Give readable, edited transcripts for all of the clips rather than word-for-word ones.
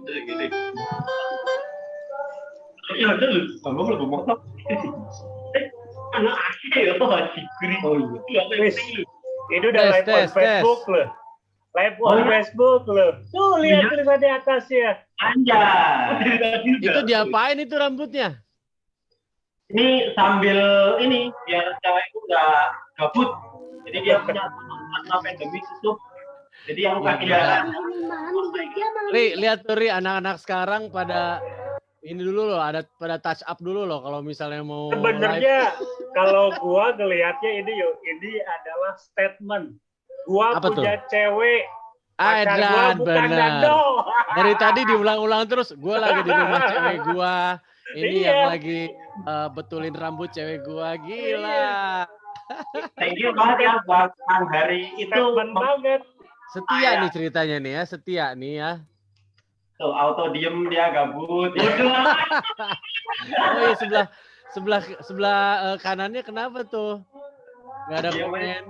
Gini. Iya, ada lu. Kamu belum ngomong. Anak asik ya tuh Haji Giri. Oh iya. Itu udah live on Facebook loh. Live on Facebook loh. Tuh lihat tulisan di atasnya. Anjay. Itu diapain itu rambutnya? Ini sambil ini biar cewekku nggak gabut. Jadi dia punya warna pandemi itu. Jadi yang kakinya. Lihat tuh anak-anak sekarang pada ini dulu loh, ada pada touch up dulu loh kalau misalnya mau. Sebenarnya kalau gua ngelihatnya ini adalah statement. Gua apa punya tuh? Cewek. Ada benar. Dari tadi diulang-ulang terus. Gua lagi di rumah cewek gua. Ini yang lagi betulin rambut cewek gua. Gila. Thank you banget ya buat Kang Hari itu banget. Setia nih ceritanya nih ya, setia nih ya. Tuh auto diem dia gabut. Oh iya sebelah kanannya kenapa tuh? Gak ada komen.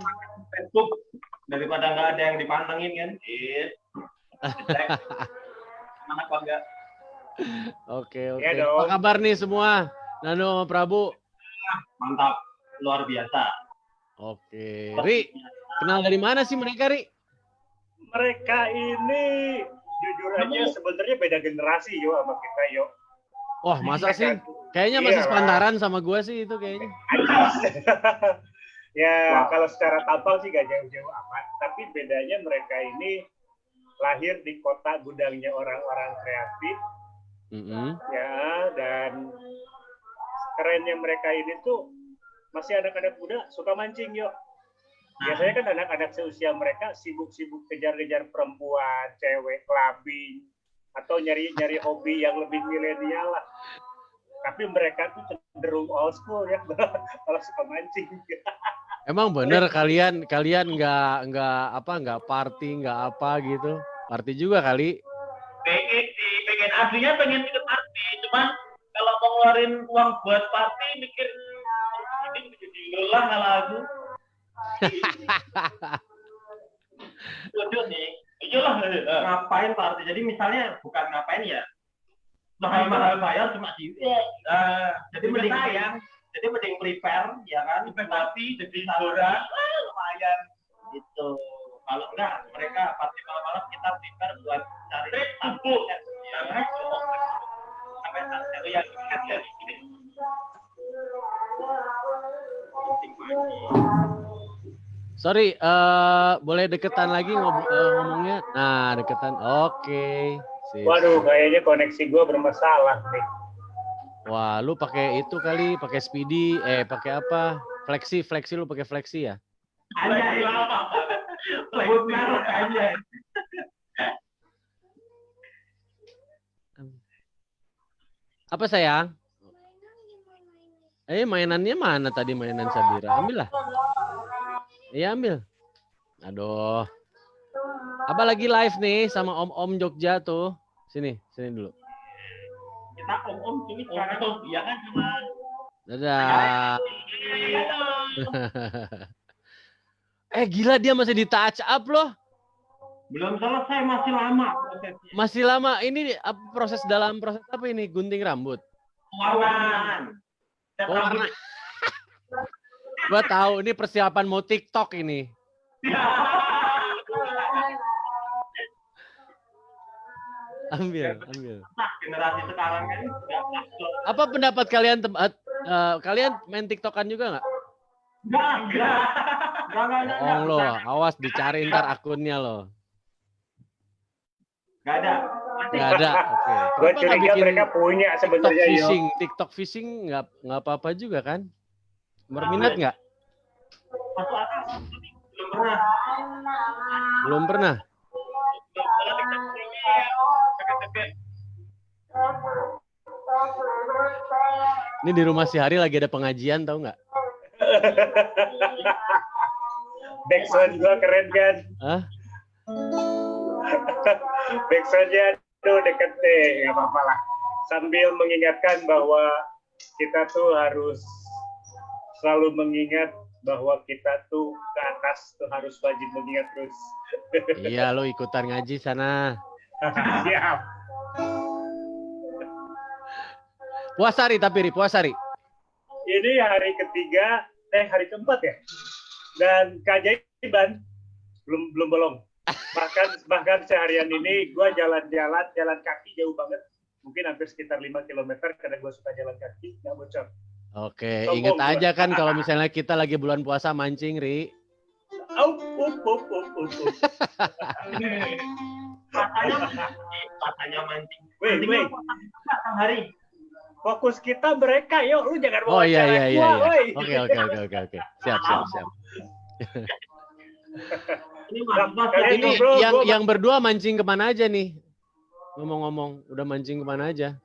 Facebook daripada nggak ada yang dipantengin kan. Mana kok enggak? Oke. Ya, apa kabar nih semua? Nano Prabu. Mantap, luar biasa. Oke. Ri, kenal dari mana sih mereka, Ri? Mereka ini jujur aja sebenarnya beda generasi yo sama kita yo. Wah, masa sih? Kayaknya masih sepantaran sama gua sih itu kayaknya. Ya, kalau secara tampang sih gak jauh-jauh amat. Tapi bedanya mereka ini lahir di kota gudangnya orang-orang kreatif. Ya, dan kerennya mereka ini tuh masih anak-anak muda suka mancing yo. Biasanya kan anak-anak seusia mereka sibuk-sibuk kejar-kejar perempuan, cewek, clubbing, atau nyari-nyari hobi yang lebih milenial lah. Tapi mereka tuh cenderung old school ya, kalau suka mancing. Emang bener kalian nggak party nggak apa gitu? Party juga kali? Pengen aslinya pengen ikut party, cuman kalau mau ngeluarin uang buat party mikir ini jadi lelah lagu. Lucu nih, iyalah ngapain party? Jadi misalnya bukan ngapain ya, mahal bayar cuma jadi mending sayang, jadi mending prepare ya kan, party jadi hiburan, lumayan gitu. Kalau enggak mereka party malam-malam kita prepare buat cari tamu ya kan, sampai cari yang ini. Sorry, boleh deketan lagi ngomongnya? Nah, deketan. Oke. Waduh, kayaknya koneksi gue bermasalah nih. Wah, lu pakai itu kali, pakai Speedy, pakai apa? Flexi lu pakai Flexi ya? Anjay, lama. Anjay. Apa sayang? Mainannya mana tadi mainan Sabira? Ambil lah. Iya ambil. Aduh. Apa lagi live nih sama Om Jogja tuh. Sini dulu. Kita Om sini sekarang ya kan cuma. Dadah. Gila dia masih di touch up loh. Belum selesai, masih lama prosesnya. Masih lama. Ini proses apa ini? Gunting rambut. Warna. Gua tahu ini persiapan mau TikTok ini. Ambil. Nah, generasi sekarang kan apa pendapat kalian kalian main TikTokan juga nggak? Enggak. Bohong lo, awas dicari ntar akunnya lo. Nggak ada. Oke. Gue curiga mereka punya sebenarnya TikTok fishing nggak apa-apa juga kan? Berminat nggak? Belum pernah. Ini di rumah si Hari lagi ada pengajian tahu nggak? Backsound gue keren kan? Hah? Backsoundnya tuh deket deh, nggak apa-apa lah. Sambil mengingatkan bahwa kita tuh harus selalu mengingat bahwa kita tuh ke atas tuh harus wajib mengingat terus. Iya, lo ikutan ngaji sana. Siap. Puasa Ri, tapi Ri, puasa Ri. Ini hari ketiga, hari keempat ya. Dan keajaiban belum. Bahkan seharian ini gue jalan kaki jauh banget. Mungkin hampir sekitar 5 km karena gue suka jalan kaki, nggak bocor. Oke, ingat aja kan kalau misalnya kita lagi bulan puasa mancing, Ri. Katanya mancing. Weh. Hari. Fokus kita mereka, yuk. Lu jangan Oh iya. gua, Oke. Siap. Ini yang berdua mancing kemana aja nih? Ngomong-ngomong, udah mancing kemana aja?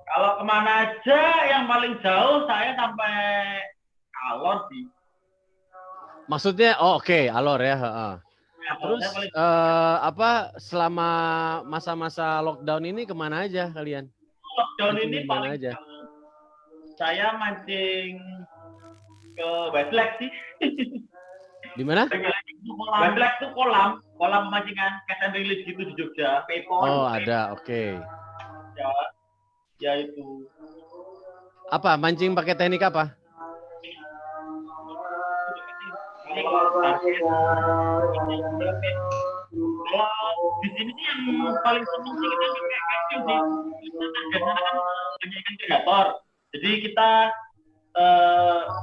Kalau kemana aja, yang paling jauh saya sampai Alor sih. Maksudnya, oke, Alor ya. Terus selama masa-masa lockdown ini kemana aja kalian? Lockdown mancing ini kemana paling aja? Saya mancing ke Westlake sih. Di mana? Westlake itu kolam pemancingan catch and release gitu di Jogja. Paypal. Oh, ada, oke. Ya itu. Apa? Mancing pakai teknik apa? Kalau di sini sih yang paling seneng sih kita pakai casting sih. Kita kan banyak ikan predator. Jadi kita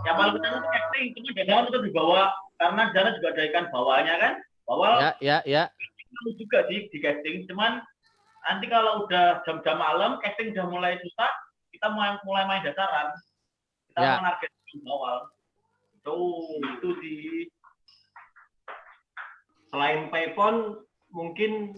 yang paling utama itu casting. Cuma jangan itu dibawa karena di sana juga ada ikan bawahnya kan. Bawal. Ya. Juga di casting. Cuman nanti kalau udah jam-jam malam, casting udah mulai susah. Kita mulai main dasaran. Kita menargetkan bawal. Itu sih. Selain payphone, mungkin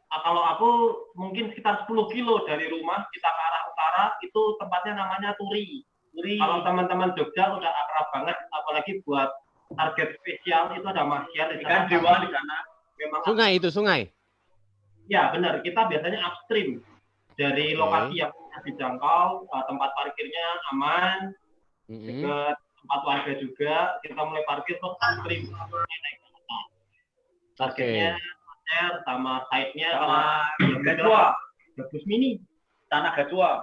kalau aku mungkin sekitar 10 kilo dari rumah kita ke arah utara, itu tempatnya namanya Turi. Kalau teman-teman Jogja udah akrab banget, apalagi buat target spesial itu ada Masyar, ikan dewa di sana. Memang sungai. Ya benar, kita biasanya upstream dari lokasi yang dijangkau, tempat parkirnya aman, dekat tempat warga juga, kita mulai parkir terus upstream. Targetnya sama site-nya sama Gajua, Gabus Mini, Tanah Gajua.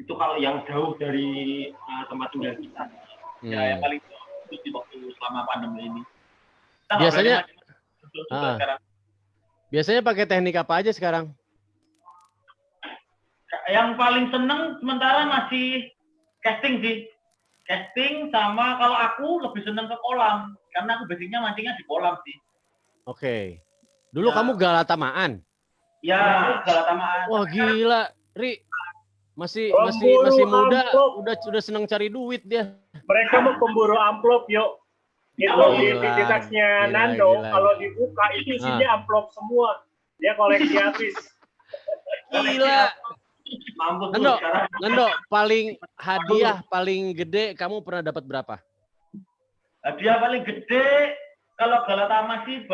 Itu kalau yang jauh dari tempat tinggal kita. Ya yang paling jauh itu di waktu selama pandemi ini. Biasanya pakai teknik apa aja sekarang? Yang paling seneng sementara masih casting sih. Casting sama kalau aku lebih seneng ke kolam karena aku basicnya mancingnya di kolam sih. Oke. Dulu kamu galatamaan? Ya, galatamaan. Wah gila, Ri. Masih muda, udah seneng cari duit dia. Mereka mau pemburu amplop, yuk. Itu di tasnya Nando, kalau dibuka itu isinya amplop semua. Dia koleksi habis. Gila. Nando, hadiah paling gede kamu pernah dapat berapa? Hadiah paling gede kalau Galatama sih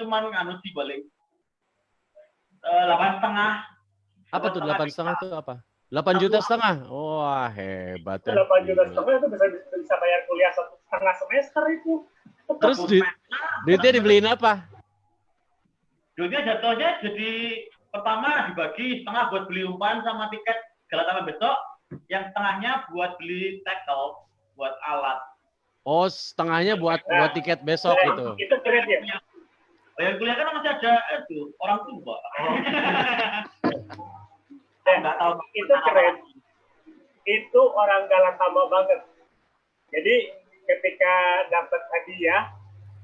cuman sih paling 8,5. Apa tuh 8,5 itu apa? 8,5 juta? Wah, hebat ya. 8,5 juta itu bisa bayar kuliah 1,5 semester itu. Terus duitnya dibeliin apa? Duitnya jatuhnya jadi pertama dibagi setengah buat beli umpan sama tiket Galatama besok, yang setengahnya buat beli tackle, buat alat. Oh, setengahnya buat tiket besok gitu. Itu keren ya. Bayar kuliah kan masih ada itu orang tua. Itu keren. Itu orang Galatama banget. Jadi ketika dapat hadiah,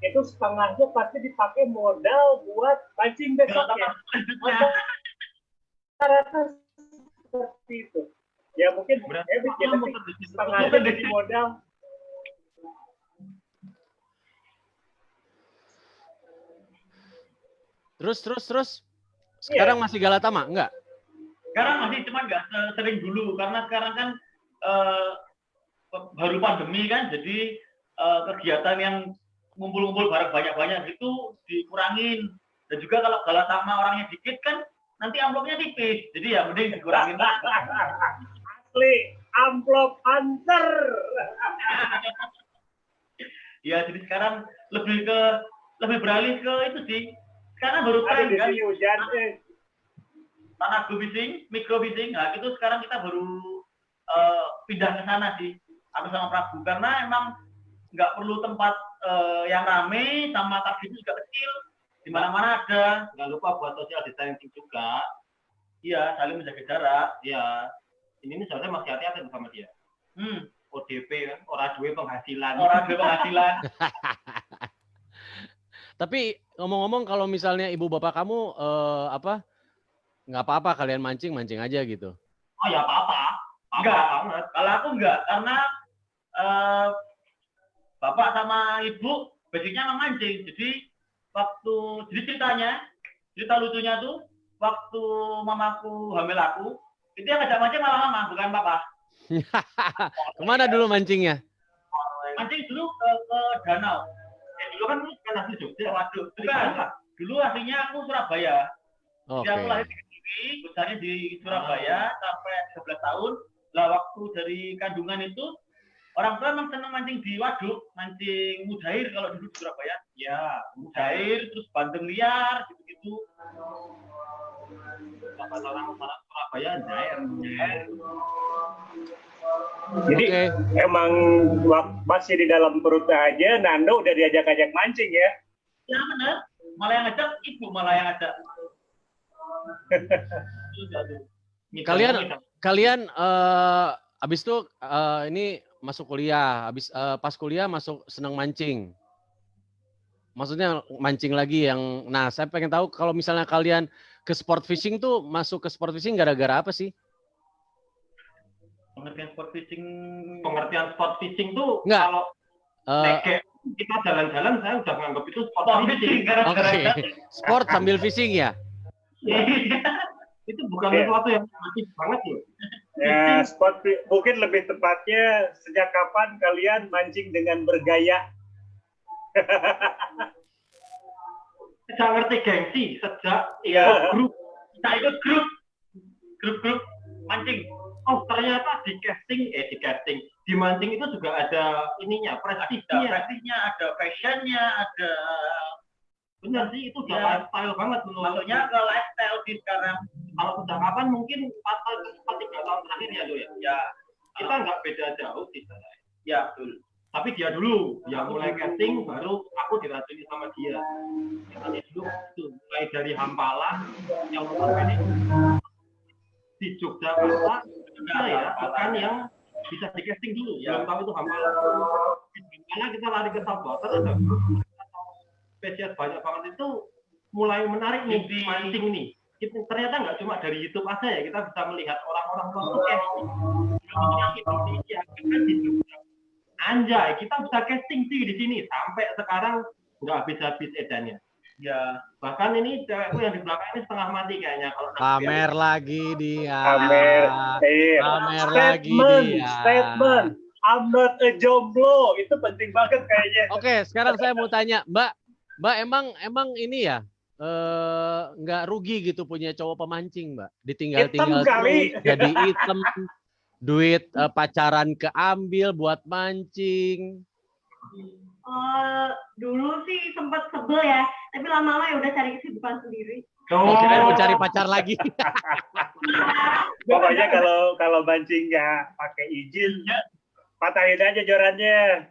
itu setengahnya pasti dipakai modal buat pancing besoknya. Rata-rata seperti itu. Ya mungkin setengahnya jadi modal. Terus. Sekarang masih Galatama, enggak? Sekarang masih, cuma nggak sering dulu karena sekarang kan baru pandemi kan, jadi kegiatan yang ngumpul-ngumpul barang banyak-banyak itu dikurangin. Dan juga kalau Galatama orangnya dikit kan nanti amplopnya tipis, jadi ya mending dikurangin. Asli amplop hunter. Ya jadi sekarang lebih beralih ke itu sih, karena baru tren kan. Hujan. Tanago fishing, micro fishing. Nah, itu sekarang kita baru pindah ke sana sih, aku sama Prabu, karena emang nggak perlu tempat yang rame, sama targetnya juga kecil, di mana-mana ada. Nggak lupa buat social distancing juga. Iya, saling menjaga jarak. Iya, ini sebenarnya masih hati-hati sama dia. ODP kan, orang duwe penghasilan. Tapi ngomong-ngomong, kalau misalnya ibu bapak kamu nggak apa-apa kalian mancing aja gitu? Oh ya apa-apa. Enggak banget. Kalau aku enggak, karena bapak sama ibu basicnya memancing. Jadi cerita lucunya tuh, waktu mamaku hamil aku, itu yang ngajak mancing malah mama, bukan papa. Kemana dulu mancingnya? Mancing dulu ke danau. Dulu kan asli Jogja. Waduh, bukan. Dulu aslinya aku Surabaya. Jadi aku lahir di Kediri, besarnya di Surabaya sampai 13 tahun. Lah waktu dari kandungan itu, orang tua memang senang mancing di waduk, mancing mujair kalau dulu di Surabaya. Ya, mujair, terus bandeng liar, gitu-gitu. Orang Surabaya jair. Jadi emang masih di dalam perut aja, Nando udah diajak-ajak mancing ya? Ya benar, malah yang ngajak ibu malah yang ngajak. Kalian abis itu ini masuk kuliah, pas kuliah masuk senang mancing. Maksudnya mancing lagi yang, nah saya pengen tahu kalau misalnya kalian ke sport fishing tuh masuk ke sport fishing gara-gara apa sih? Pengertian sport fishing tuh kalau kita jalan-jalan, saya udah nganggap itu sport fishing. Sport sambil fishing ya? Itu bukan sesuatu yang aktif banget loh. Ya, sport mungkin lebih tepatnya sejak kapan kalian mancing dengan bergaya? Saya ngerti gengsi sejak grup. Kita ikut grup mancing. Oh ternyata di mancing itu juga ada ininya, prestisnya, ada fashionnya, ada, benar sih itu udah lifestyle banget menurut. Maksudnya ke lifestyle sih sekarang. Kalau sejak kapan mungkin 4-3 tahun terakhir ya lo ya kita nggak beda jauh sih. Ya betul. Tapi dia dulu yang mulai casting, baru aku diracuni sama dia. Tadi dulu itu mulai dari Hampalan yang sampai di Yogyakarta. Bukan yang bisa di casting dulu, belum tahu itu Hampalan. Karena kita lari ke Saltwater, ada spesies banyak banget itu mulai menarik nih di mancing nih. Ternyata nggak cuma dari YouTube aja ya, kita bisa melihat orang-orang itu casting. Indonesia kan di Jogja. Anjay, kita bisa casting sih di sini sampai sekarang nggak habis-habis edannya. Ya, bahkan ini cewekku yang di belakang ini setengah mati kayaknya kalau pamer lagi dia. Pamer lagi dia. Statement. I'm not a jomblo. Itu penting banget kayaknya. Oke, sekarang saya mau tanya, Mbak emang ini ya nggak rugi gitu punya cowok pemancing, Mbak? Ditinggal-tinggal terus jadi item, duit pacaran keambil buat mancing. Dulu sih sempat sebel ya, tapi lama-lama ya udah cari kesibukan sendiri. Kira mau cari pacar lagi. Pokoknya kalau mancing nggak pakai izin, patahin aja jorannya.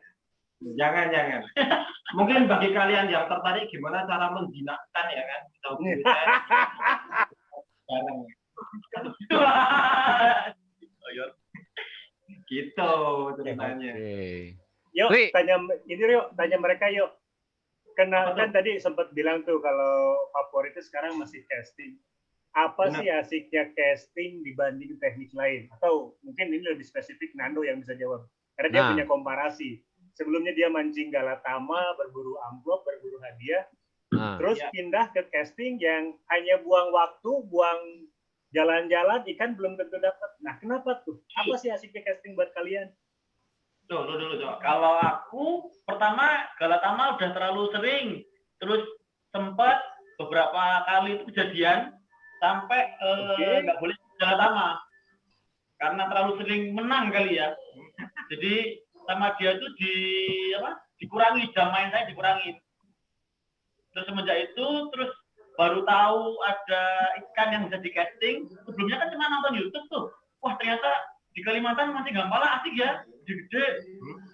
Jangan. Mungkin bagi kalian yang tertarik gimana cara menjinakkan ya kan? Gitu ceritanya. Yuk, tanya mereka yuk. Kan tadi sempat bilang tuh kalau favoritnya sekarang masih casting. Apa sih asiknya casting dibanding teknik lain? Atau mungkin ini lebih spesifik Nando yang bisa jawab. Karena dia punya komparasi. Sebelumnya dia mancing galatama, berburu amplop, berburu hadiah. Terus pindah ke casting yang hanya buang waktu, buang jalan-jalan, ikan belum tentu dapat. Nah, kenapa tuh? Apa sih asiknya casting buat kalian? Dulu. Kalau aku pertama galatama udah terlalu sering, terus sempat beberapa kali itu kejadian sampai nggak boleh galatama karena terlalu sering menang kali ya. Jadi sama dia tuh dikurangi jam main saya dikurangi. Terus semenjak itu terus baru tahu ada ikan yang bisa di casting. Sebelumnya kan cuma nonton YouTube tuh. Wah ternyata di Kalimantan masih Hampala asik ya, gede-gede.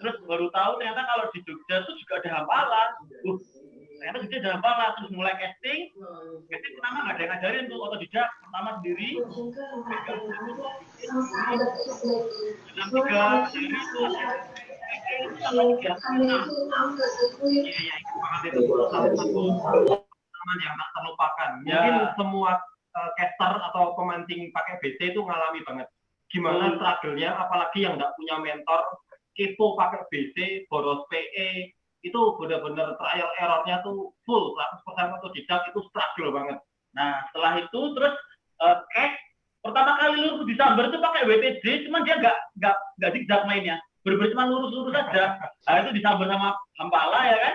Terus baru tahu ternyata kalau di Jogja tuh juga ada Hampala. Ternyata Jogja ada Hampala. Terus mulai casting pertama nggak ada yang ngajarin tuh, otodidak pertama sendiri. Dalam 3 hari itu yang tak terlupakan. Mungkin semua caster atau pemancing pakai BC itu ngalami banget. Gimana struggle-nya, apalagi yang nggak punya mentor, kepo pakai BC, boros PE, itu benar-benar trial error-nya tuh full, 100% otodidak, itu struggle banget. Nah, setelah itu terus pertama kali lurus di Sambar itu pakai WTD, cuman dia nggak zigzag mainnya. Bener-bener cuma lurus-lurus aja. Nah, itu disambar sama Hampala ya kan?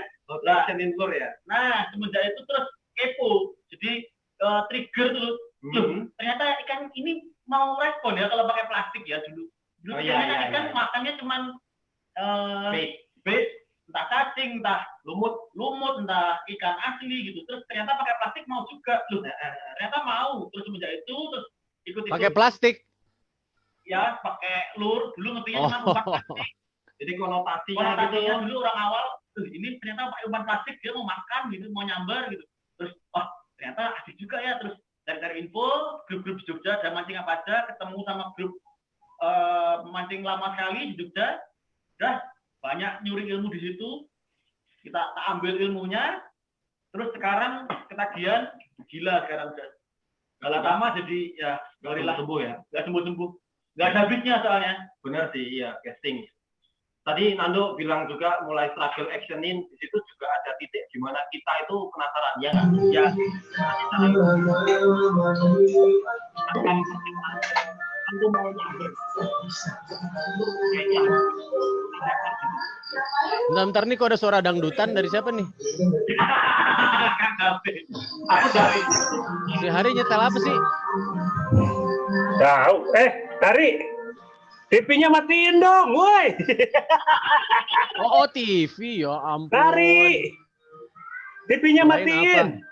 Nah, semenjak itu terus kepo. Jadi trigger tuh. Ternyata ikan ini mau respon ya kalau pakai plastik ya dulu. Ikan makannya cuma bait, entah cacing, entah lumut, entah ikan asli gitu. Terus ternyata pakai plastik mau juga. Ternyata mau. Terus semenjak itu terus ikut pakai plastik. Ya, pakai lur, dulu ngertinya cuma umpan plastik. Jadi konotasinya gitu. Dulu orang awal, ini ternyata pakai umpan plastik, dia mau makan gitu, mau nyambar gitu. Terus, wah ternyata asik juga ya. Terus cari info, grup-grup di Jogja, ada mancing apa aja, ketemu sama grup mancing lama sekali di Jogja. Udah banyak nyuri ilmu di situ. Kita ambil ilmunya. Terus sekarang ketagihan, gila sekarang udah. Gala Tama jadi ya gorilah sembuh ya. Nggak sembuh-sembuh. Nggak ada habisnya soalnya. Benar sih, iya, casting. Tadi Nando bilang juga mulai struggle actionin, di situ juga ada titik di mana kita itu penasaran, ya nggak? Ya. Aku mau nyamber. Bentar nih kok ada suara dangdutan dari siapa nih? Aku dari Si Hari nyetel apa sih? Tahu. Hari. TV-nya matiin dong, woi. Oh, TV ya ampun. Hari. TV-nya matiin.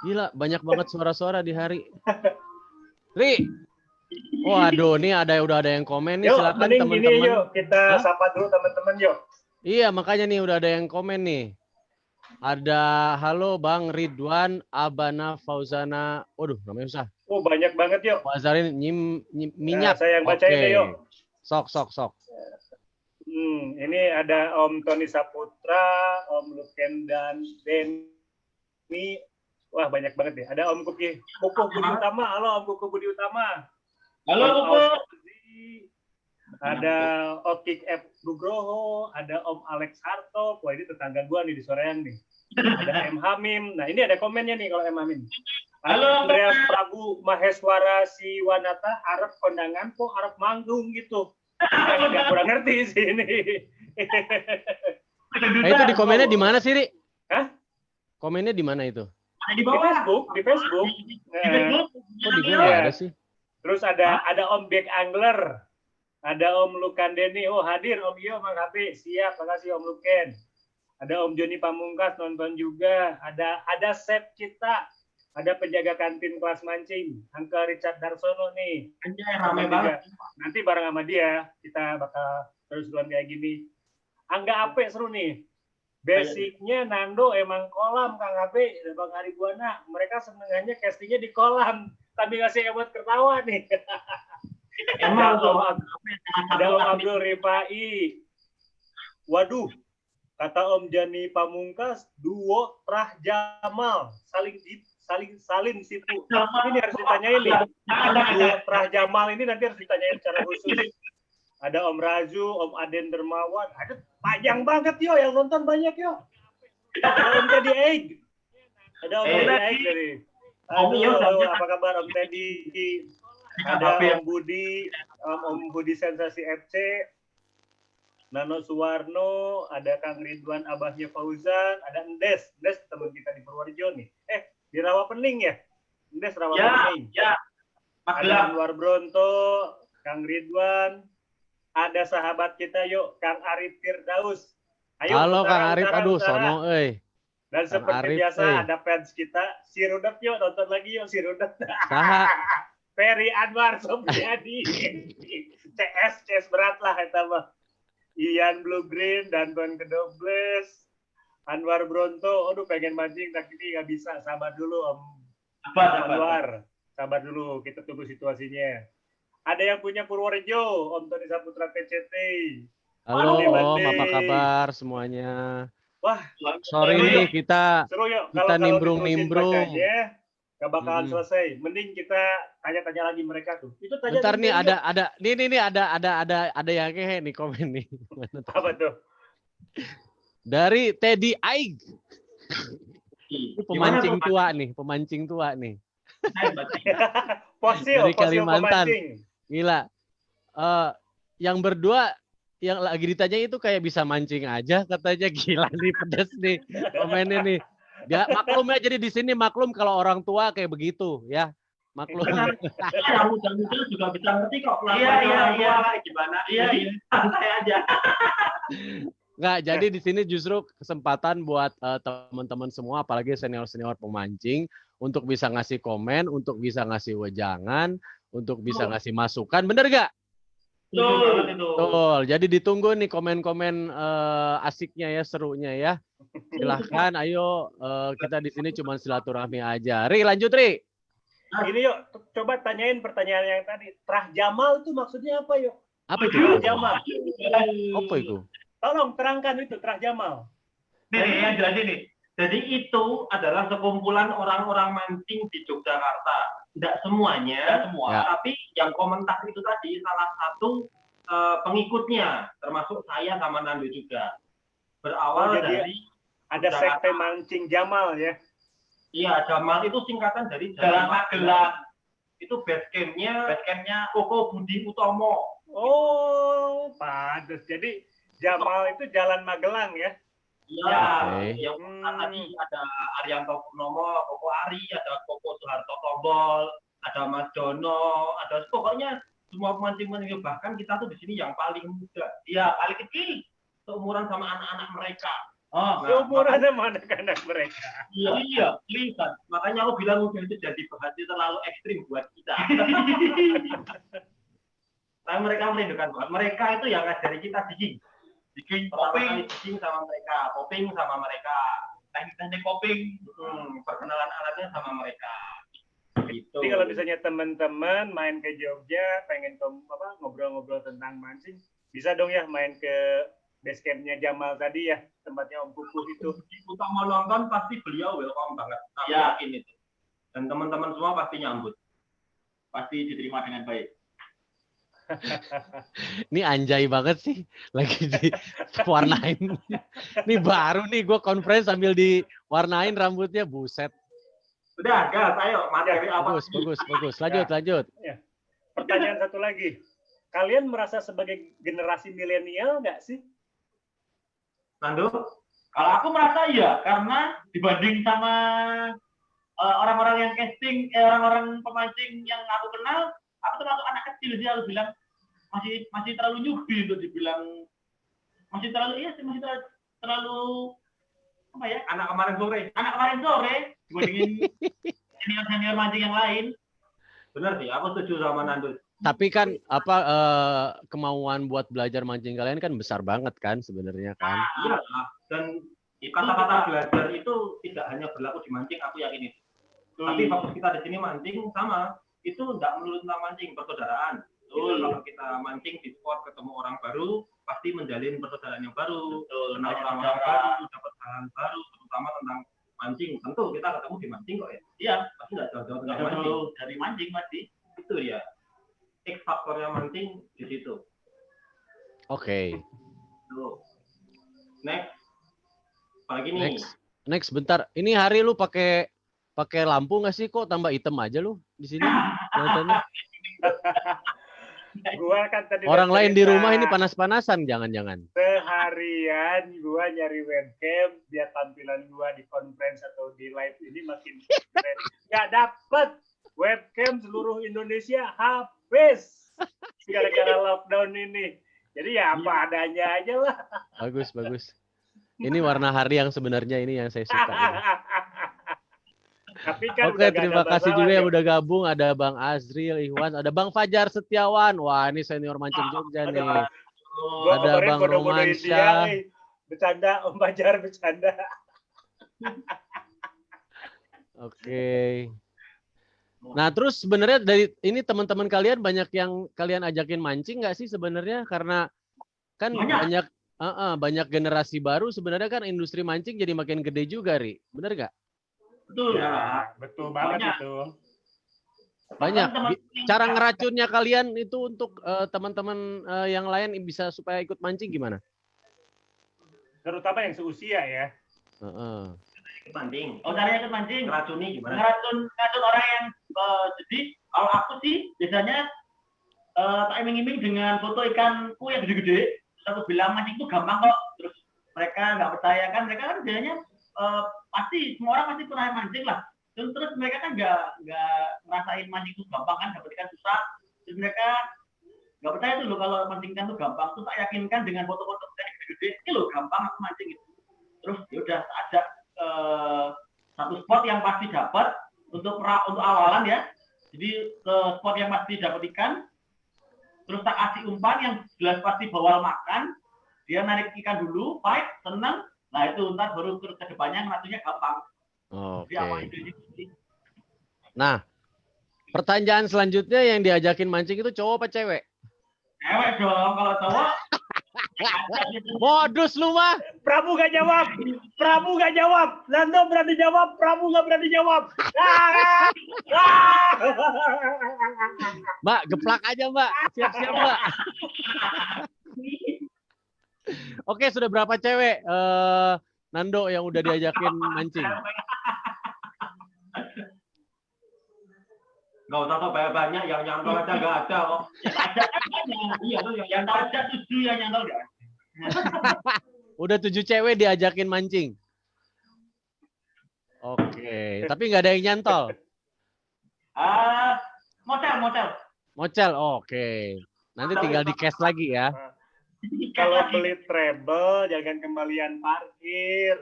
Gila, banyak banget suara-suara di Hari. Ri. Waduh, nih udah ada yang komen nih, silakan teman-teman. Yuk, kita sapa dulu teman-teman yuk. Iya, makanya nih udah ada yang komen nih. Ada halo Bang Ridwan Abana Fauzana. Waduh, namanya susah. Oh, banyak banget yuk. Wazarin minyak. Nah, saya yang bacain deh yuk. Sok. Ini ada Om Tony Saputra, Om Luken dan Denny. Wah, banyak banget deh. Ada Om Kuku Budi Utama. Halo Om Kuku Budi Utama. Halo Kuku. Ada Okik F. Nugroho, ada Om Alex Harto. Wah, ini tetangga gua nih di Soreang nih. Ada M. Hamim. Nah, ini ada komennya nih kalau M. Hamim. Halo, Andreas Prabu Maheswara Siwanata, Arab kondangan kok Arab manggung gitu. Agak kurang ngerti sih ini. Itu di komennya di mana sih, Ri? Hah? Komennya di mana itu? Di bawah. Di Facebook. Kok di gue ada sih? Terus ada Om Big Angler. Ada Om Lukan Denny. Oh, hadir Om Iyo, Mang Habi. Siap, makasih Om Luken. Ada Om Joni Pamungkas nonton juga. Ada chef kita. Ada penjaga kantin kelas mancing, Angka Richard Darsono nih. Ramai banget. Nanti bareng sama dia, kita bakal terus-terusan kayak gini. Angga Ape seru nih. Basicnya Nando emang kolam, Kang Ape, Bang Aribuana. Mereka senengannya castingnya di kolam. Tapi ngasih buat ketawa nih. Emang ada Om Abdul Rifai. Waduh, kata Om Jani Pamungkas, duo Prah Jamal. Saling situ. Ini harus ditanyain nih. Duo Prah Jamal ini nanti harus ditanyain secara khusus. Ada Om Razu, Om Aden Dermawan. Ada panjang banget yo, yang nonton banyak yo. Ada Om Teddy Egg. Ada Om Teddy Egg dari. Halo, apa kabar Om Teddy? Ada Om Budi, Om Budi Sensasi FC. Nano Suwarno, ada Kang Ridwan Abahnya Fauzan, ada Endes teman kita di Purworejo nih. Di Rawapening ya? Endes Rawapening. Ya. Ada Anwar Bronto, Kang Ridwan, ada sahabat kita yuk, Kang Arif Firdaus. Ayo, halo Kang Arif, aduh sono euy. Dan seperti Arif, biasa ada fans kita, si Rudet yuk nonton lagi yuk si Rudet. Saha. Ferry Anwar Sofiadi. CS berat lah eta mah. Ian Blue Green dan Don Kedobles. Anwar Bronto, aduh pengen mancing tapi ini nggak bisa, sabar dulu Om. Anwar, sabar dulu, kita tunggu situasinya. Ada yang punya Purworejo, Om Tony Saputra PCT. Halo Om, apa kabar semuanya? Wah, sorry nih kita seru yuk. Kita nimbrung-nimbrung. Gak bakalan selesai. Mending kita tanya-tanya lagi mereka tuh. Itu tanya. Bentar nih ada yang hehe nih komen nih. Apa tuh? Dari Teddy Aig. Pemancing tua nih. Dari Kalimantan. Gila. Yang berdua yang lagi ditanya itu kayak bisa mancing aja katanya, gila nih, pedes nih komennya nih. Ya maklum ya, jadi di sini maklum kalau orang tua kayak begitu ya. Maklum. Yang muda-muda juga bisa ngerti kok. Iya. Gimana? Iya. Santai aja. Nggak, jadi di sini justru kesempatan buat teman-teman semua, apalagi senior-senior pemancing, untuk bisa ngasih komen, untuk bisa ngasih wejangan, untuk bisa ngasih masukan. Bener gak? Betul. Jadi ditunggu nih komen-komen asiknya ya, serunya ya. Silahkan, ayo kita di sini cuma silaturahmi aja. Ri, lanjut Ri. Ini yuk, coba tanyain pertanyaan yang tadi. Trah Jamal itu maksudnya apa yuk? Apa itu? Trah Jamal. Apa itu? Tolong terangkan itu Trah Jamal. Nih, yang jelas ini. Jadi itu adalah sekumpulan orang-orang mancing di Yogyakarta. Tidak semuanya, tapi yang komentar itu tadi salah satu pengikutnya, termasuk saya sama Nando juga. Berawal dari ada sekte mancing Jamal ya. Iya, Jamal itu singkatan dari Jalan Magelang. Itu base camp-nya Koko Budi Utomo. Oh, pantes. Jadi Jamal itu Jalan Magelang ya. Iya, yang tadi ada Arianto Purnomo, Koko Ari, ada Koko Soeharto Tombol, ada Mas Dono, ada pokoknya semua pemancing-pemancing, bahkan kita tuh di sini yang paling muda, paling kecil, seumuran sama anak-anak mereka. Seumuran sama anak-anak mereka. Iya, lihat. Makanya aku bilang udah itu jadi bahasa terlalu ekstrim buat kita. Tapi mereka melindungi buat mereka itu yang ngajari kita digging, popping sama mereka, popping sama mereka, teknik-teknik popping, perkenalan alatnya sama mereka. Gitu. Jadi kalau misalnya teman-teman main ke Jogja, pengen ngobrol-ngobrol tentang mancing, bisa dong ya main ke base camp-nya Jamal tadi ya, tempatnya Om Kukuh itu. Untuk mau nonton pasti beliau welcome banget, aku yakin itu. Dan teman-teman semua pasti nyambut, pasti diterima dengan baik. Ini anjay banget sih, lagi diwarnain. Ini baru nih gue conference sambil diwarnain rambutnya, buset. Udah, gas, ayo materi apa? Bagus. Lanjut. Ya. Pertanyaan satu lagi, kalian merasa sebagai generasi milenial nggak sih? Nando? Kalau aku merasa iya, karena dibanding sama orang-orang yang casting, orang-orang pemancing yang aku kenal, aku termasuk anak kecil sih, aku bilang masih terlalu newbie untuk dibilang, masih terlalu apa ya, anak kemarin sore dibandingin senior mancing yang lain. Benar sih, aku setuju sama Nando. Tapi kan kemauan buat belajar mancing kalian kan besar banget kan sebenarnya kan. Iya, dan kata-kata belajar itu tidak hanya berlaku di mancing, aku yakin itu. Tapi fokus kita di sini mancing sama, itu enggak melulu tentang mancing, persaudaraan. Kalau kita mancing di spot ketemu orang baru, pasti menjalin persaudaraan yang baru, kenal orang baru, dapat hal baru, terutama tentang mancing. Tentu kita ketemu di mancing kok ya. Iya, pasti enggak jauh-jauh tentang mancing. Dari mancing pasti. Itu ya. X faktornya mancing di situ. Oke. Next. Apalagi nih. Next bentar. Ini hari lu pakai lampu nggak sih, kok tambah hitam aja lu di sini? Gua kan tadi orang lain di rumah ini panas-panasan, jangan-jangan. Seharian gua nyari webcam biar tampilan gua di conference atau di live ini makin keren. Nggak dapet webcam seluruh Indonesia habis gara-gara lockdown ini. Jadi ya apa adanya aja lah. Bagus. Ini warna hari yang sebenarnya ini yang saya suka. Tapi kan Oke, terima kasih juga yang udah gabung. Ada Bang Azril, Ikhwan, ada Bang Fajar Setiawan. Wah, ini senior mancing Jogja nih. Ada Bang Romansyah. Bercanda, Om Fajar bercanda. Oke. Nah, terus sebenarnya dari ini teman-teman kalian banyak yang kalian ajakin mancing nggak sih sebenarnya? Karena kan banyak generasi baru sebenarnya kan industri mancing jadi makin gede juga, Ri. Bener nggak? Betul. Ya, betul banget itu. Banyak. Cara ngeracunnya kalian itu untuk teman-teman yang lain bisa supaya ikut mancing gimana? Terutama yang seusia ya. Ikut mancing. Oh, caranya ikut mancing. Ngeracuni gimana? Ngeracun orang yang jadi kalau aku sih biasanya tak iming-iming dengan foto ikanku yang gede-gede. Terus aku bilang mancing itu gampang kok. Terus mereka nggak percaya kan? Mereka kan biasanya pasti semua orang pasti pernah mancing lah. Terus mereka kan nggak ngerasain mancing itu gampang kan, dapat ikan susah. Terus mereka nggak percaya tuh loh kalau mancing ikan itu gampang. Terus tak yakinkan dengan foto-foto ikan gede-gede, ini loh gampang aku mancing itu. Terus ya udah ada satu spot yang pasti dapat untuk awalan ya. Jadi ke spot yang pasti dapat ikan. Terus tak kasih umpan yang jelas pasti bawal makan. Dia narik ikan dulu, fight, senang. Nah itu ntar baru terus ke depannya ngeracunnya gampang. Oke. Nah, pertanyaan selanjutnya yang diajakin mancing itu cowok apa cewek? Cewek dong, kalau cowok. Modus lu mah. Prabu gak jawab. Prabu gak jawab. Nando berani jawab. Prabu gak berani jawab. Mbak, geplak aja Mbak. Siap-siap Mbak. Oke, sudah berapa cewek Nando yang udah diajakin mancing? Nggak usah tuh banyak yang nyantol aja nggak ada kok. Ada iya tuh yang nyantol aja 7 yang nyantol nggak. Udah 7 cewek diajakin mancing. Oke, tapi nggak ada yang nyantol. Mocel, oke. Nanti tinggal di cash lagi ya. Kalau beli treble jangan kembalian parkir.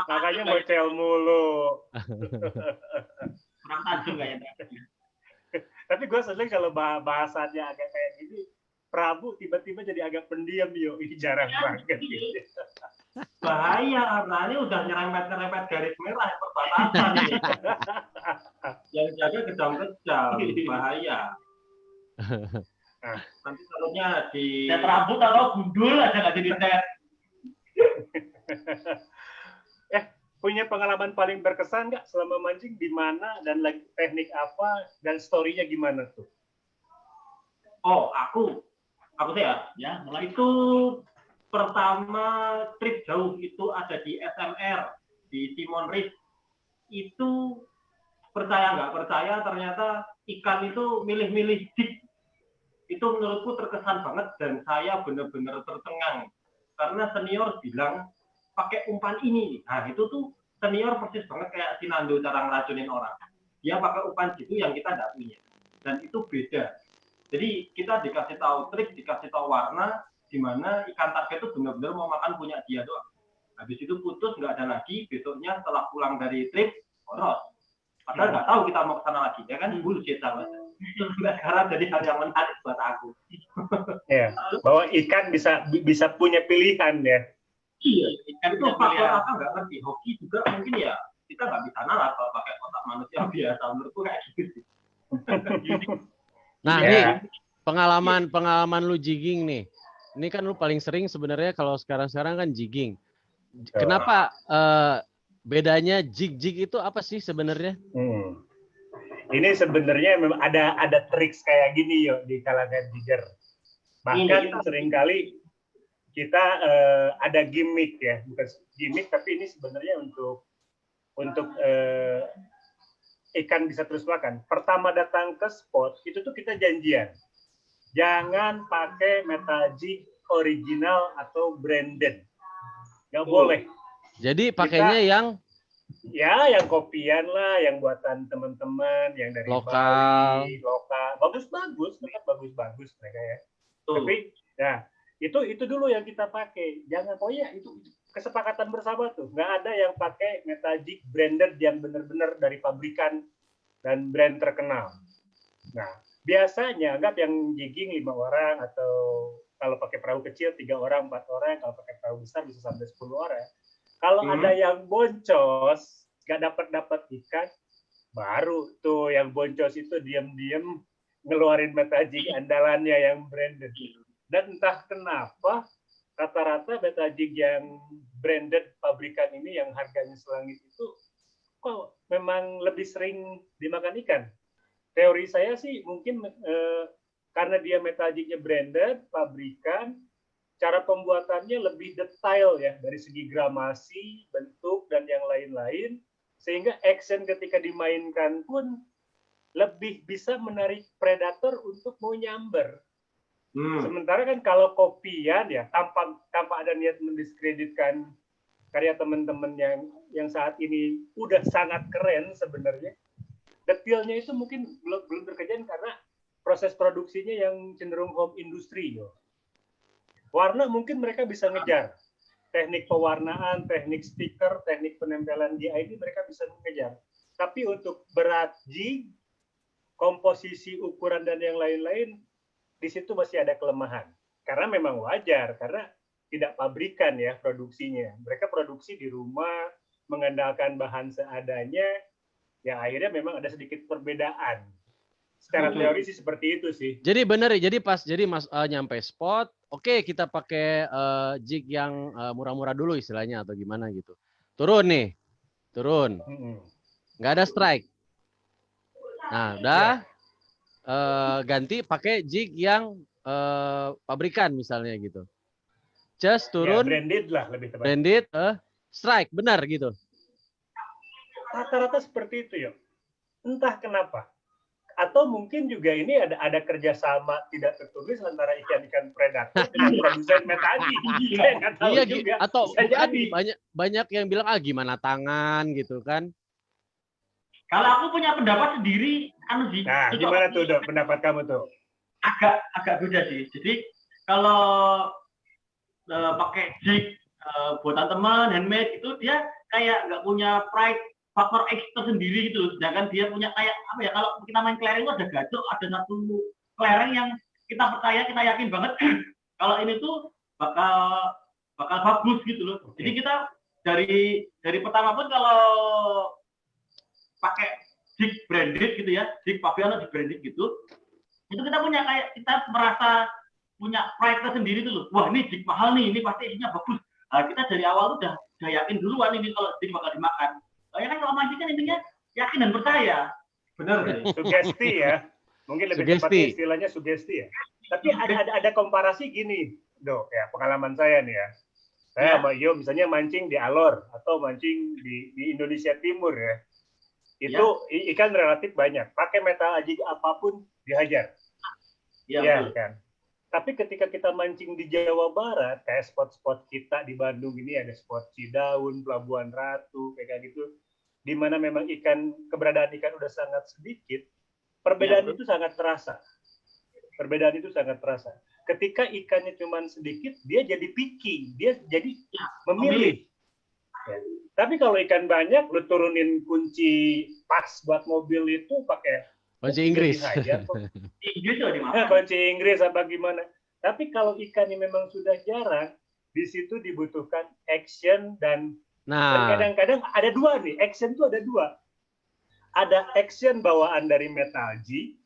Makanya mocel mulu. Kurang tajam kayaknya. Tapi gue seneng kalau bahasanya agak kayak gini. Prabu tiba-tiba jadi agak pendiam yo. Ini jarang banget. Bahaya karena ini udah nyerempet garis merah perbatasan ini. Yang jaga kejam-kejam, bahaya. Nanti taruhnya di set rambut atau gundul aja nggak jadi set. Punya pengalaman paling berkesan nggak selama mancing di mana dan teknik apa dan story-nya gimana tuh? Oh, aku sih ya, mulai itu pertama trip jauh itu ada di SMR di Simon Reef. Itu percaya nggak percaya ternyata ikan itu milih-milih jig. Itu menurutku terkesan banget dan saya benar-benar tercengang karena senior bilang pakai umpan ini. Nah itu tuh senior persis banget kayak si Nando cara ngeracunin orang. Dia pakai umpan gitu yang kita nggak punya dan itu beda. Jadi kita dikasih tahu trik, dikasih tahu warna, di mana ikan target itu benar-benar mau makan punya dia doang. Habis itu putus nggak ada lagi. Besoknya setelah pulang dari trip, koros. Padahal nggak tahu kita mau ke sana lagi, ya kan? Bullshit sama. Sekarang jadi hal yang menarik buat aku. Ya, bahwa ikan bisa punya pilihan ya. Iya, ikan itu faktor apa nggak ngerti. Hoki juga mungkin ya kita nggak bisa nalar kalau pakai otak manusia biasa. Menurutku kayak gitu sih. Nah, ini pengalaman lu jigging nih. Ini kan lu paling sering sebenarnya kalau sekarang kan jigging. Kenapa bedanya jig itu apa sih sebenarnya? Ini sebenarnya memang ada trik kayak gini yo di kalangan jigger. Bahkan seringkali kita ada gimmick ya, bukan gimmick tapi ini sebenarnya untuk ikan bisa terus makan. Pertama datang ke spot itu tuh kita janjian, jangan pakai metal jig original atau branded, nggak boleh. Jadi pakainya yang kopian lah, yang buatan teman-teman, yang dari lokal, Bali, lokal, bagus-bagus, mereka bagus-bagus mereka ya. Tapi Ya, itu dulu yang kita pakai. Jangan, oh ya itu kesepakatan bersama tuh. Nggak ada yang pakai Metallic branded yang benar-benar dari pabrikan dan brand terkenal. Nah, biasanya anggap yang jigging 5 orang, atau kalau pakai perahu kecil 3 orang, 4 orang, kalau pakai perahu besar bisa sampai 10 orang. Kalau ada yang boncos, nggak dapat ikan, baru tuh yang boncos itu diam-diam ngeluarin Metallic andalannya yang branded. Dan entah kenapa rata-rata Metallic yang branded pabrikan ini yang harganya selangit itu kok memang lebih sering dimakan ikan. Teori saya sih mungkin karena dia Metallic-nya branded, pabrikan, cara pembuatannya lebih detail ya dari segi gramasi, bentuk dan yang lain-lain, sehingga action ketika dimainkan pun lebih bisa menarik predator untuk mau nyamber. Sementara kan kalau kopian ya tanpa ada niat mendiskreditkan karya teman-teman yang saat ini udah sangat keren sebenarnya, detailnya itu mungkin belum terkejar karena proses produksinya yang cenderung home industry. Warna mungkin mereka bisa ngejar, teknik pewarnaan, teknik stiker, teknik penempelan GID mereka bisa mengejar. Tapi untuk berat jig, komposisi ukuran dan yang lain-lain, di situ masih ada kelemahan. Karena memang wajar, karena tidak pabrikan ya produksinya. Mereka produksi di rumah, mengandalkan bahan seadanya, ya akhirnya memang ada sedikit perbedaan. Secara teori sih seperti itu sih. Jadi benar ya, jadi Mas nyampe spot, oke kita pakai jig yang murah-murah dulu istilahnya atau gimana gitu. Turun. Nggak ada strike. Nah, udah ganti pakai jig yang pabrikan misalnya gitu. Just turun. Ya, branded lah lebih tepat. Branded, strike, benar gitu. Rata-rata seperti itu ya. Entah kenapa. Atau mungkin juga ini ada kerjasama tidak tertulis antara ikan-ikan predator dengan produsen Metallic. Iya juga. Atau banyak yang bilang gimana tangan gitu kan. Kalau aku punya pendapat sendiri, Nah, gimana tuh Dok, pendapat kamu tuh? Agak beda sih. Jadi kalau pakai jig buatan teman, handmade itu dia kayak nggak punya pride faktor X tersendiri gitu. Sedangkan dia punya kayak apa ya? Kalau kita main kelereng itu ada gacok, ada satu kelereng yang kita percaya, kita yakin banget kalau ini tuh bakal bagus gitu loh. Jadi kita dari pertama pun kalau pakai jig branded gitu ya, jig pabrikan atau jig branded gitu, itu kita punya kayak kita merasa punya pride tersendiri tuh loh. Wah ini jig mahal nih, ini pasti isinya bagus. Nah, kita dari awal tuh udah yakin duluan ini kalau jig bakal dimakan. Ya kan kalau mancing kan intinya yakin dan percaya. Benar kan? Sugesti ya. Mungkin lebih tepatnya istilahnya sugesti ya. Tapi ada komparasi gini, Dok, ya pengalaman saya nih ya. Saya sama Yo misalnya mancing di Alor atau mancing di Indonesia Timur ya. Itu ikan relatif banyak. Pakai metal jig apapun dihajar. Iya kan. Tapi ketika kita mancing di Jawa Barat, kayak spot-spot kita di Bandung ini ada spot Cidaun, Pelabuhan Ratu, kayak gitu, di mana memang keberadaan ikan udah sangat sedikit, perbedaan itu sangat terasa. Perbedaan itu sangat terasa. Ketika ikannya cuma sedikit, dia jadi picky, dia jadi memilih. Ya. Tapi kalau ikan banyak, lu turunin kunci pas buat mobil itu pakai kunci Inggris. Kunci Inggris apa gimana. Tapi kalau ikannya memang sudah jarang, di situ dibutuhkan action dan kadang-kadang ada dua nih. Action itu ada dua. Ada action bawaan dari metal jig,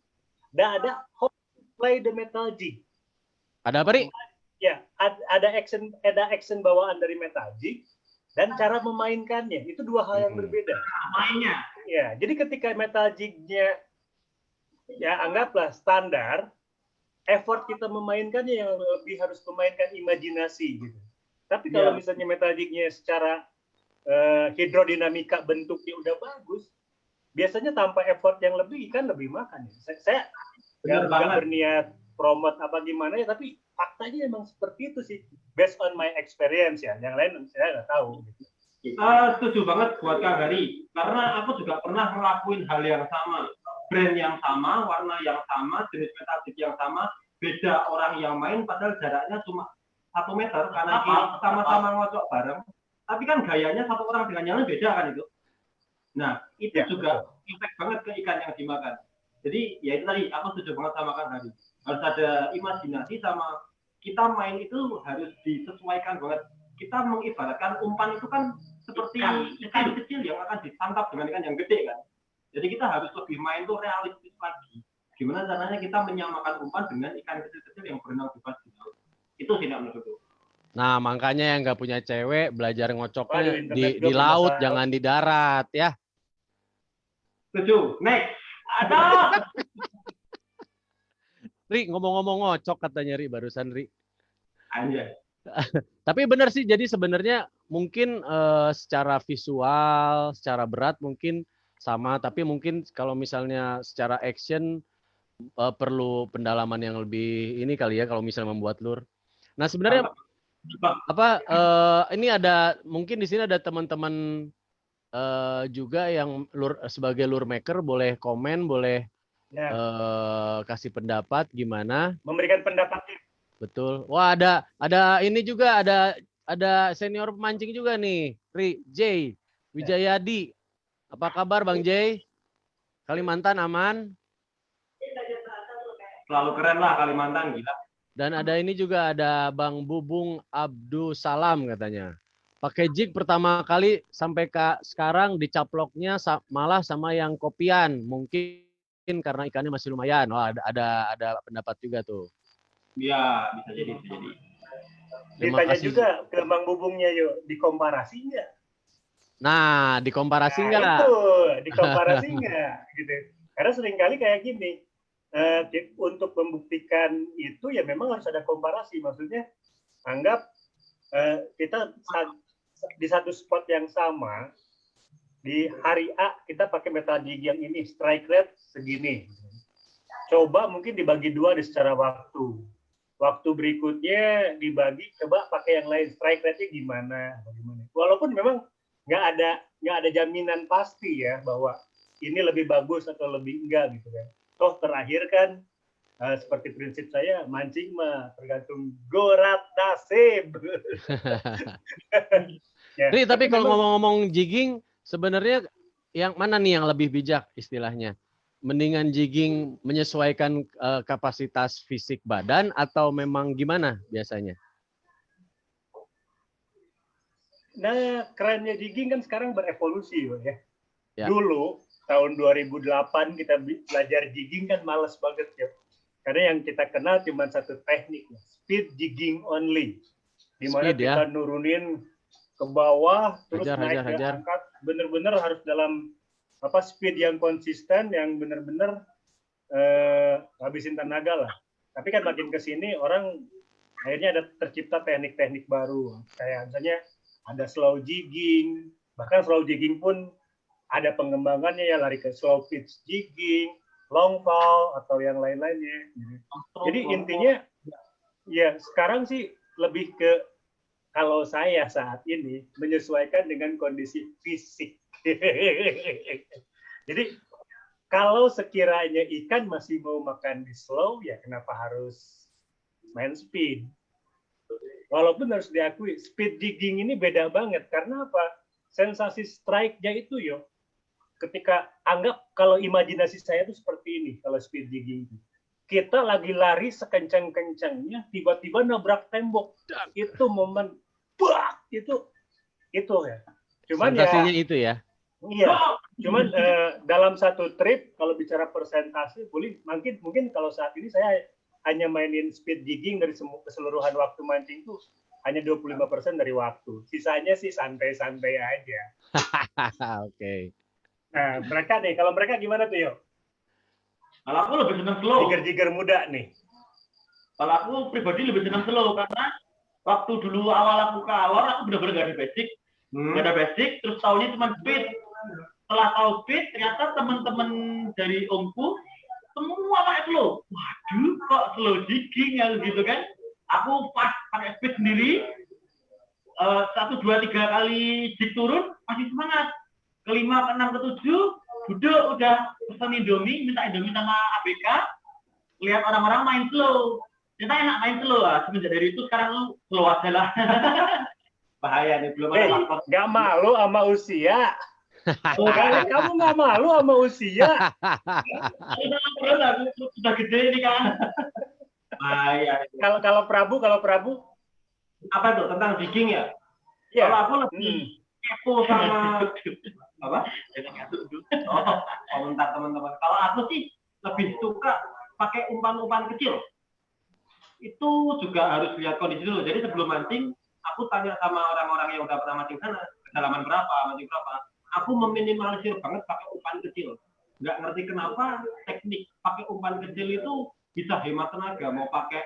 dan ada how to play the metal jig. Ada apa nih? Ya, ada action bawaan dari metal jig dan cara memainkannya. Itu dua hal yang berbeda. Mainnya. Ya, jadi ketika metal jig-nya ya anggaplah standar, effort kita memainkannya yang lebih harus memainkan imajinasi gitu. Tapi kalau misalnya metal jig-nya secara hidrodinamika bentuknya udah bagus, biasanya tanpa effort yang lebih ikan lebih makan. Saya nggak berniat promote apa gimana ya, tapi faktanya emang seperti itu sih. Based on my experience ya, yang lain saya nggak tahu. Gitu. Setuju banget buat Kak Gari, karena aku juga pernah ngelakuin hal yang sama. Brand yang sama, warna yang sama, jenis metal jig yang sama, beda orang yang main padahal jaraknya cuma 1 meter karena sama-sama ngocok bareng, tapi kan gayanya satu orang dengan yang lain beda kan itu. Nah, itu juga impact banget ke ikan yang dimakan. Jadi ya itu tadi, aku setuju banget sama Kang tadi. Harus ada imajinasi sama kita main itu harus disesuaikan banget. Kita mengibaratkan umpan itu kan seperti ikan kecil yang akan disantap dengan ikan yang gede kan. Jadi kita harus lebih main tuh realistis lagi. Gimana caranya kita menyamakan umpan dengan ikan kecil-kecil yang berenang bebas di laut. Itu sih menurutku. Nah, makanya yang nggak punya cewek belajar ngocoknya di laut, jangan di darat ya. Setuju. Next. Ada. Ri, ngomong-ngomong ngocok katanya Ri barusan Ri. Anjay. Tapi benar sih, jadi sebenarnya mungkin secara visual, secara berat mungkin sama, tapi mungkin kalau misalnya secara action perlu pendalaman yang lebih ini kali ya kalau misalnya membuat lure. Nah sebenarnya ini ada mungkin di sini ada teman-teman juga yang sebagai lure maker, boleh komen, boleh kasih pendapat gimana? Memberikan pendapatnya. Betul. Wah ada ini juga ada senior pemancing juga nih, J Wijayadi. Apa kabar Bang J? Kalimantan aman? Selalu keren lah Kalimantan, gila. Dan ada ini juga ada Bang Bubung Abdul Salam katanya. Pakai jig pertama kali sampai sekarang dicaploknya malah sama yang kopian. Mungkin karena ikannya masih lumayan. Wah, ada pendapat juga tuh. Iya, bisa jadi. Ditanya juga ke Bang Bubungnya yuk, dikomparasi nggak? Nah, dikomparasi nggak? Itu, dikomparasi nggak? Gitu. Karena seringkali kayak gini, untuk membuktikan itu ya memang harus ada komparasi. Maksudnya, anggap kita di satu spot yang sama, di hari A kita pakai metode yang ini, strike rate segini. Coba mungkin dibagi 2 secara waktu. Waktu berikutnya dibagi, coba pakai yang lain, strike rate-nya gimana? Walaupun memang nggak ada jaminan pasti ya bahwa ini lebih bagus atau lebih enggak gitu kan. Toh terakhir kan seperti prinsip saya, mancing mah tergantung gorat nasib. Ya, tapi kalau ngomong-ngomong jigging, sebenarnya yang mana nih yang lebih bijak istilahnya? Mendingan jigging menyesuaikan kapasitas fisik badan atau memang gimana biasanya? Nah, kerennya jigging kan sekarang berevolusi ya. Dulu tahun 2008 kita belajar jigging kan males banget ya. Karena yang kita kenal cuma satu teknik, speed jigging only. Di mana kita nurunin ke bawah terus naik ke angkat, bener-bener harus dalam speed yang konsisten, yang bener-bener habisin tenaga lah. Tapi kan makin ke sini orang akhirnya ada tercipta teknik-teknik baru. Kayak misalnya ada slow jigging, bahkan slow jigging pun ada pengembangannya ya, lari ke slow pitch jigging, long fall atau yang lain-lainnya. Jadi intinya ya sekarang sih lebih ke, kalau saya saat ini menyesuaikan dengan kondisi fisik. Jadi kalau sekiranya ikan masih mau makan di slow, ya kenapa harus main speed? Walaupun harus diakui speed jigging ini beda banget. Karena apa? Sensasi strike-nya itu ketika anggap kalau imajinasi saya itu seperti ini kalau speed jigging itu. Kita lagi lari sekencang-kencangnya, tiba-tiba nabrak tembok. Itu momen itu ya. Cuman sensasinya itu ya. Iya. Cuman dalam satu trip kalau bicara persentase, mungkin kalau saat ini saya hanya mainin speed jigging dari keseluruhan waktu mancing itu hanya 25% dari waktu. Sisanya sih santai-santai aja. Oke. Nah, kalau mereka gimana tuh, Yo? Kalau aku lebih senang slow. Jiger-jiger muda nih. Kalau aku pribadi lebih senang slow karena waktu dulu awal aku ke Alor, aku benar-benar nggak ada basic. Nggak ada basic, terus taunya cuma speed. Setelah tahu speed, ternyata teman-teman dari omku semua pakai slow. Waduh, kok slow jigging ya gitu kan? Aku pas pakai speed sendiri, 1, 2, 3 kali jig turun, masih semangat. Ke-5, ke-6, ke-7, udah pesen Indomie, minta Indomie sama ABK, lihat orang-orang main slow. Kita enak main slow lah. Semenjak dari itu sekarang lu slow aja lah. Bahaya nih, belum ada faktor. Nggak malu sama usia. Kamu nggak malu sama usia. Sudah gede ini kan. Bahaya. Kalau Prabu apa tuh tentang digging ya? Ya. Kalau aku lebih kepo sama apa? Komentar teman-teman. Kalau aku sih lebih suka pakai umpan-umpan kecil. Itu juga harus lihat kondisi dulu. Jadi sebelum mancing, aku tanya sama orang-orang yang udah pernah mancing sana, kedalaman berapa, mancing berapa. Aku meminimalisir banget pakai umpan kecil. Nggak ngerti kenapa teknik pakai umpan kecil itu bisa hemat tenaga. Mau pakai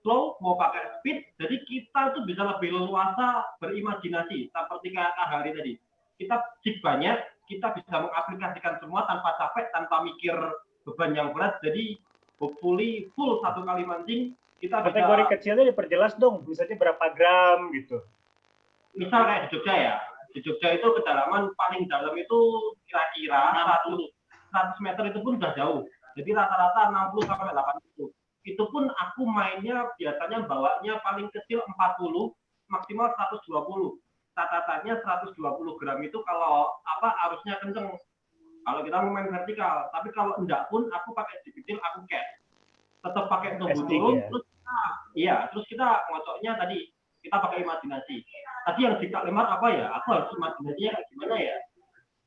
slow, mau pakai speed. Jadi kita tuh bisa lebih leluasa berimajinasi. Seperti kayak Kak Hari tadi. Kita jig banyak, kita bisa mengaplikasikan semua tanpa capek, tanpa mikir beban yang berat. Jadi hopefully full satu kali mancing kita bisa. Kategori kecilnya diperjelas dong, misalnya berapa gram gitu. Misal kayak di Jogja ya, di Jogja itu kedalaman paling dalam itu kira-kira 100 meter itu pun udah jauh. Jadi rata-rata 60 sampai 80. Itu pun aku mainnya biasanya bawanya paling kecil 40, maksimal 120. Catatannya 120 gram itu kalau arusnya kenceng. Kalau kita mau main vertikal, tapi kalau enggak pun aku pakai jig kecil, aku cast. Tetap pakai tumbuh turun, terus kita ngocoknya tadi kita pakai imajinasi. Tadi yang jika lemar apa ya? Aku harus imajinasinya kayak gimana ya?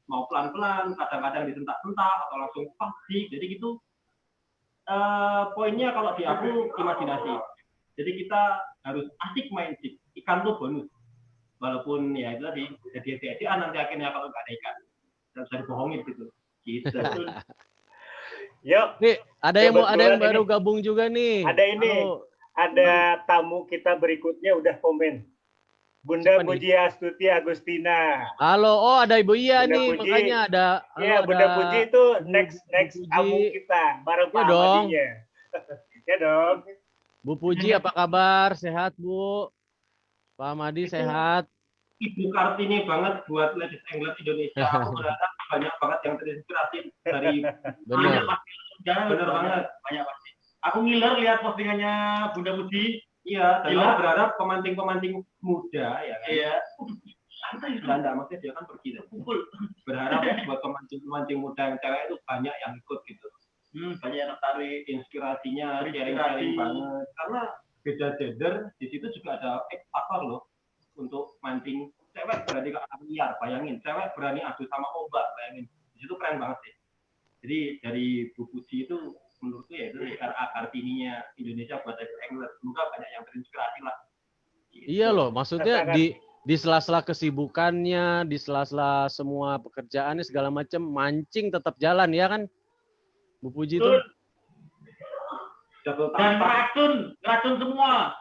Mau pelan-pelan, kadang-kadang disentak-sentak atau langsung pasti. Jadi gitu. Poinnya kalau di aku imajinasi. Jadi kita harus asik main jig. Ikan tuh bonus. Walaupun ya itu tadi jadi nanti akhirnya kalau nggak ada ikan. Bisa dibohongin gitu. Yuk. Nih, ada yang baru gabung juga nih. Ada ini. Halo. Ada tamu kita berikutnya udah komen. Bunda Puji Astuti Agustina. Halo, ada Ibu Iya Bunda nih, Puji. makanya ada. Iya, Bunda Puji itu next tamu kita bareng Pak Ahmadinya. Ya dong. Bu Puji apa kabar? Sehat, Bu? Pak Ahmadi sehat? Ibu Kartini banget buat Ladies Angler Indonesia. Aku berharap banyak banget yang terinspirasi dari benar banget, banyak pasti. Aku ngiler lihat postingannya Bunda Puji. Iya, dan aku berharap pemancing-pemancing muda ya kan. Iya. Santai Belanda, maksudnya dia kan pergi dan kumpul. Berharap buat pemancing-pemancing muda yang cewek itu banyak yang ikut gitu. Banyak yang tertarik, inspirasinya sharing-sharing banget. Karena beda gender di situ juga ada faktor loh. Untuk mancing, cewek berani ke air liar, bayangin. Cewek berani adu sama ombak, bayangin. Di situ keren banget sih. Jadi dari Bu Puji itu menurutku ya itu Kartininya Indonesia buat angler. Semoga banyak yang terinspirasi lah. Gitu. Iya loh, maksudnya di sela-sela kesibukannya, di sela-sela semua pekerjaannya segala macam, mancing tetap jalan ya kan, Bu Puji itu. Dan racun semua.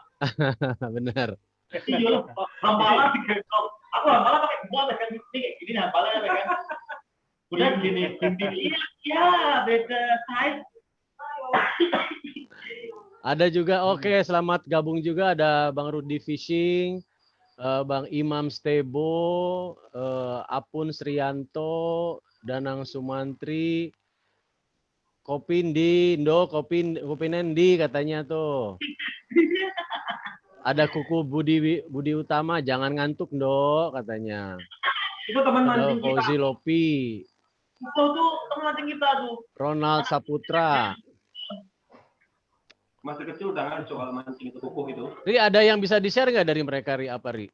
Benar. Iya, hambalan aku hambalan pakai buat kayak gini hambalan kan. Udah gini, iya beda size. Ada juga, oke, selamat gabung juga ada Bang Rudi Fishing, Bang Imam Stebo, Apun Srianto, Danang Sumantri, Kopinendi katanya tuh. Ada Kuku Budi Utama, jangan ngantuk, Ndo, katanya. Itu teman mancing kita. Fauzi Lopi. Itu tuh teman mancing kita tuh. Ronald Saputra. Masih kecil udah kan soal mancing itu kukuh itu. Ri, ada yang bisa di-share nggak dari mereka, Ri? Apa, Ri?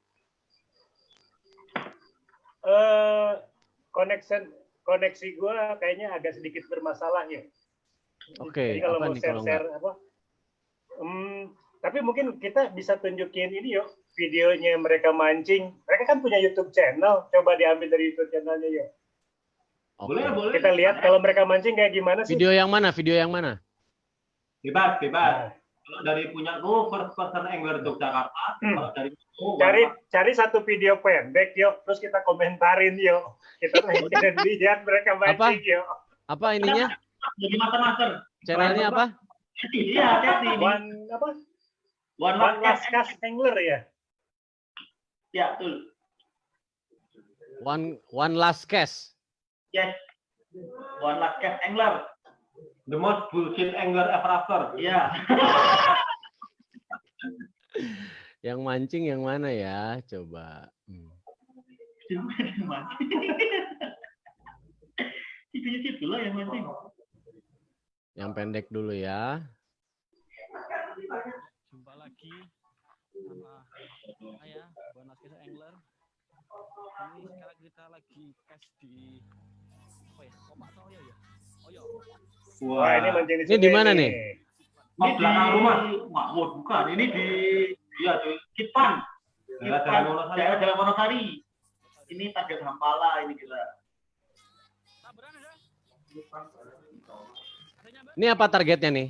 Koneksi gue kayaknya agak sedikit bermasalah ya. Oke. Jadi kalau mau share apa? Tapi mungkin kita bisa tunjukin ini yuk, videonya mereka mancing. Mereka kan punya YouTube channel. Coba diambil dari YouTube channelnya yuk. Okay. Boleh. Kita lihat kalau mereka mancing kayak gimana sih. Video yang mana? Bebas. Kalau dari punya gue first person angler Yogyakarta. Kalau dari cari satu video pendek yuk, terus kita komentarin yuk. Kita lihat mereka mancing yuk. Apa ininya? Jadi master. Channelnya apa? Iya, One Last Cast Angler ya? Ya, betul. One Last Cast. Yes. One Last Cast Angler. The most bullshit angler ever after. Iya. Yang mancing yang mana ya? Coba. Itu situ lah yang mancing. Yang pendek dulu ya. Jumpa lagi sama saya, Bonas Kisah Angler. Ini sekarang kita lagi cast di apa ya? Kopak atau Oyo ya? Oyo. Wah, ini mancing di Ini di mana nih? Ini di belakang rumah. Makmur bukan. Ini di Kitpan. Daerah Jalan Wonosari. Ini target Hampala ini kita. Ini apa targetnya nih?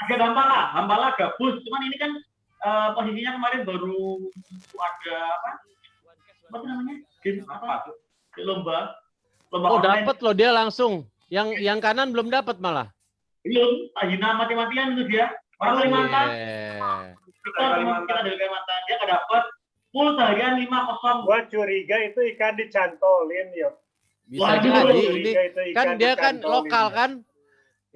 Target Hampala gabus. Cuman ini kan posisinya kemarin baru ada apa namanya? Game apa? Lomba Oh, online. dapat loh dia langsung. Yang kanan belum dapat malah. Belum, hina mati-matian itu dia. Orang Kalimantan. Kita dari Kalimantan, dia nggak dapat. Full seharian 5-0. Gua curiga itu ikan dicantolin, yuk. Bisa jadi ini kan dia kan lokal kan,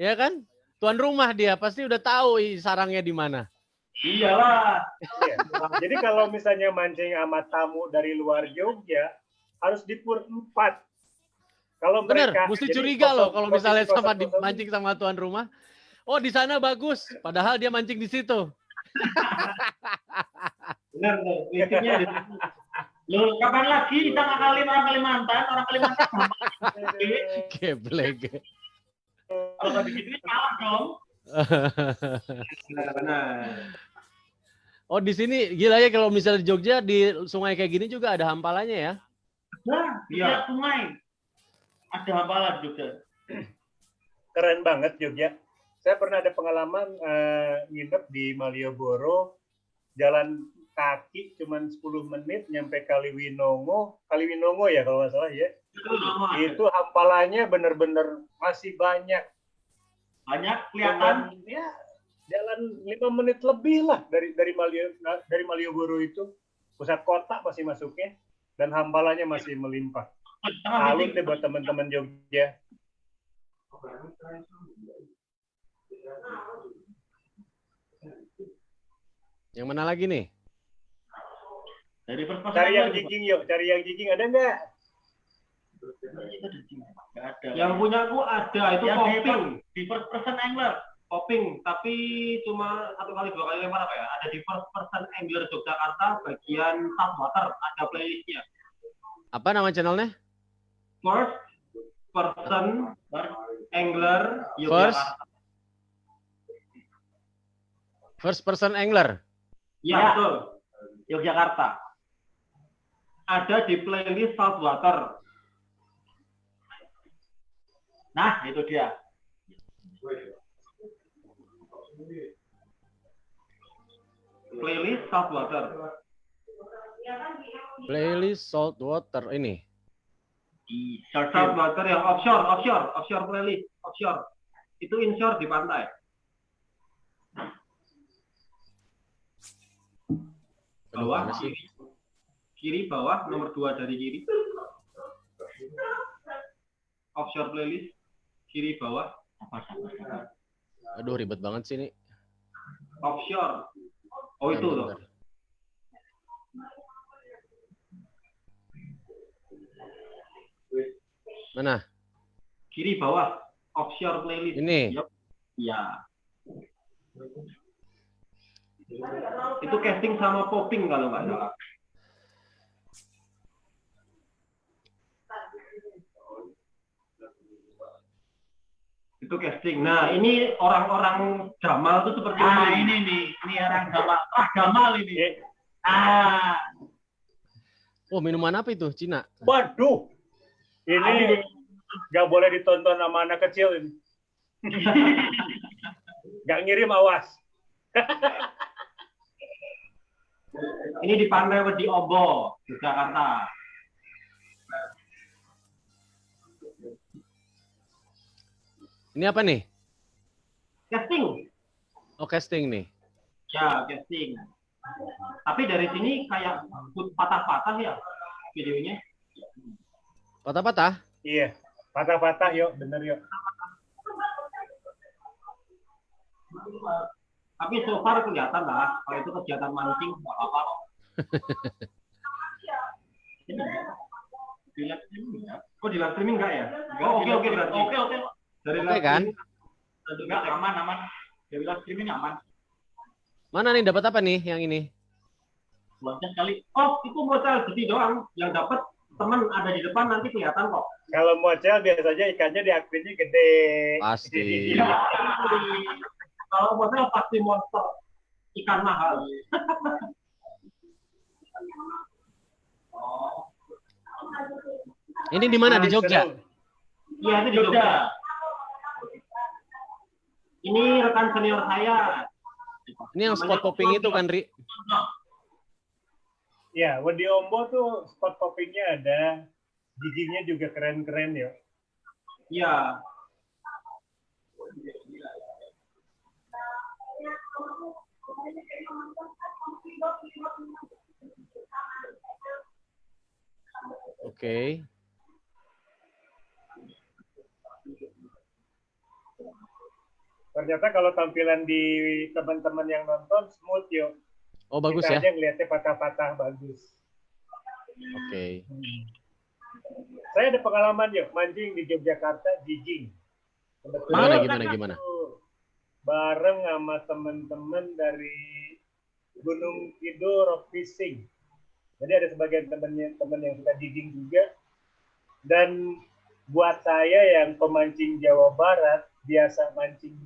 ya kan? Tuan rumah dia pasti udah tahu sarangnya di mana. Iyalah. Iya. Jadi kalau misalnya mancing sama tamu dari luar Jogja harus di Pur 4. Kalau Bener, mereka mesti curiga loh kalau misalnya sama mancing sama tuan rumah. Oh di sana bagus, padahal dia mancing di situ. Benar loh, listriknya di situ. Loh, kapan lagi kita ngakalin orang Kalimantan Geblek. kalau nggak begituin salah dong. Benar. Oh di sini gila ya kalau misalnya di Jogja di sungai kayak gini juga ada hampalanya ya? Nah, iya sungai. Ada hampalan juga. Keren banget Jogja. Saya pernah ada pengalaman nginep di Malioboro, jalan kaki cuman 10 menit nyampe Kaliwinongo ya kalau nggak salah ya. Itu hampalannya bener-bener masih banyak. Banyak kelihatan. Cuman, ya jalan 5 menit lebih lah dari Malioboro itu. Pusat kota masih masuknya dan hampalannya masih melimpah. Salut deh buat teman-teman Jogja. Yang mana lagi nih? Dari Cari yang jigging yuk, cari yang jigging ada nggak? Yang punya aku ada itu popping di first person angler popping tapi cuma 1 kali 2 kali lempar apa ya, ada di first person angler Yogyakarta bagian saltwater, ada playlistnya. Apa nama channelnya? First person angler Yogyakarta. First person angler. Ya betul, Yogyakarta. Ada di playlist saltwater. Nah, itu dia. Playlist saltwater. Playlist saltwater ini. Saltwater yang offshore playlist, offshore. Itu inshore di pantai. Bawah, kiri bawah, nomor 2 dari kiri. Offshore playlist, kiri bawah. Aduh ribet banget sih ini. Offshore. Oh itu loh. Mana? Kiri bawah, offshore playlist. Ini. Iya. Itu casting sama popping kalau nggak salah. Itu casting. Nah, ini orang-orang Jamal tuh seperti ini orang Jamal. Jamal ini. Oh, minuman apa itu? Cina. Waduh. Ini nggak boleh ditonton sama anak kecil ini. Nggak ngirim awas. Ini di Pantai Wedi Ombo, Yogyakarta. Ini apa nih? Casting. Oh, casting nih. Ya, casting. Tapi dari sini kayak patah-patah ya videonya. Patah-patah? Iya, patah-patah yuk, bener yuk. Tapi so far kelihatan lah, kalau itu kegiatan mancing nggak apa-apa kok. Di live streaming ya? Kok di live streaming enggak ya? Oke berarti. Oke. Dari Oke kan? Enggak aman. Dari live streaming aman. Mana nih dapat apa nih yang ini? Buatnya sekali. Oh, itu modal gede doang. Yang dapat teman ada di depan nanti kelihatan kok. Kalau mocel biasanya ikannya di akrinnya gede. Pasti. Kalau modal pasti monster ikan mahal. Ini di mana? Di Jogja? Iya, itu di Jogja. Ini rekan senior saya. Ini yang spot popping itu kan, Ri? Ya, Wedi Ombo tuh spot poppingnya ada. Giginya juga keren-keren ya. Iya. Oke. Ternyata kalau tampilan di teman-teman yang nonton smooth yuk. Oh, bagus kita ya. aja ngeliatnya patah-patah bagus. Oke. Saya ada pengalaman yuk mancing di Yogyakarta, jigging. Gimana? Bareng sama teman-teman dari Gunung Kidul Rock Fishing. Jadi ada sebagian teman yang suka jigging juga. Dan buat saya yang pemancing Jawa Barat, biasa mancing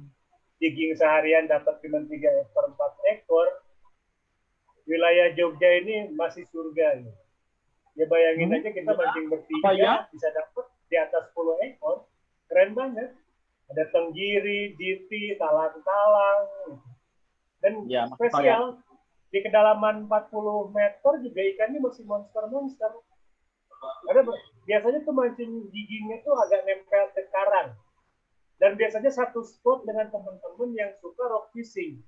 jigging seharian dapat cuma 3 ekor, 4 ekor, wilayah Jogja ini masih surga. Ya bayangin aja kita mancing bertiga, bisa dapat di atas 10 ekor. Keren banget. Ada tenggiri, jiti, talang-talang. Dan Ya, spesial, di kedalaman 40 meter juga ikannya masih monster-monster. Karena biasanya tuh mancing jiggingnya tuh agak nempel ke karang. Dan biasanya satu spot dengan teman-teman yang suka rock fishing.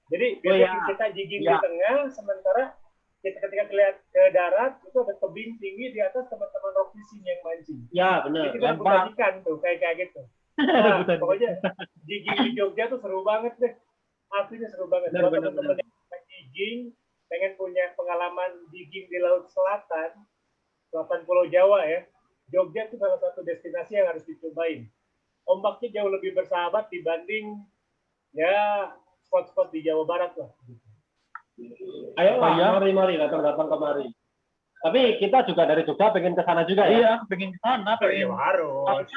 Jadi biasanya kita jigging di tengah, sementara kita ketika lihat ke darat, itu ada tebing tinggi di atas teman-teman rock fishing yang mancing. Ya, benar. Jadi kita bagikan tuh, kayak gitu. Nah, pokoknya jigging di Jogja tuh seru banget deh. Aslinya seru banget. Kalau teman-teman yang jigging, pengen punya pengalaman jigging di Laut Selatan Pulau Jawa ya, Jogja itu salah satu destinasi yang harus dicobain. Ombaknya jauh lebih bersahabat dibanding ya spot-spot di Jawa Barat lah. Ayo mari datang kemari. Tapi kita juga dari Jogja pengen ke sana juga ya. Iya, pengen ke sana, harus.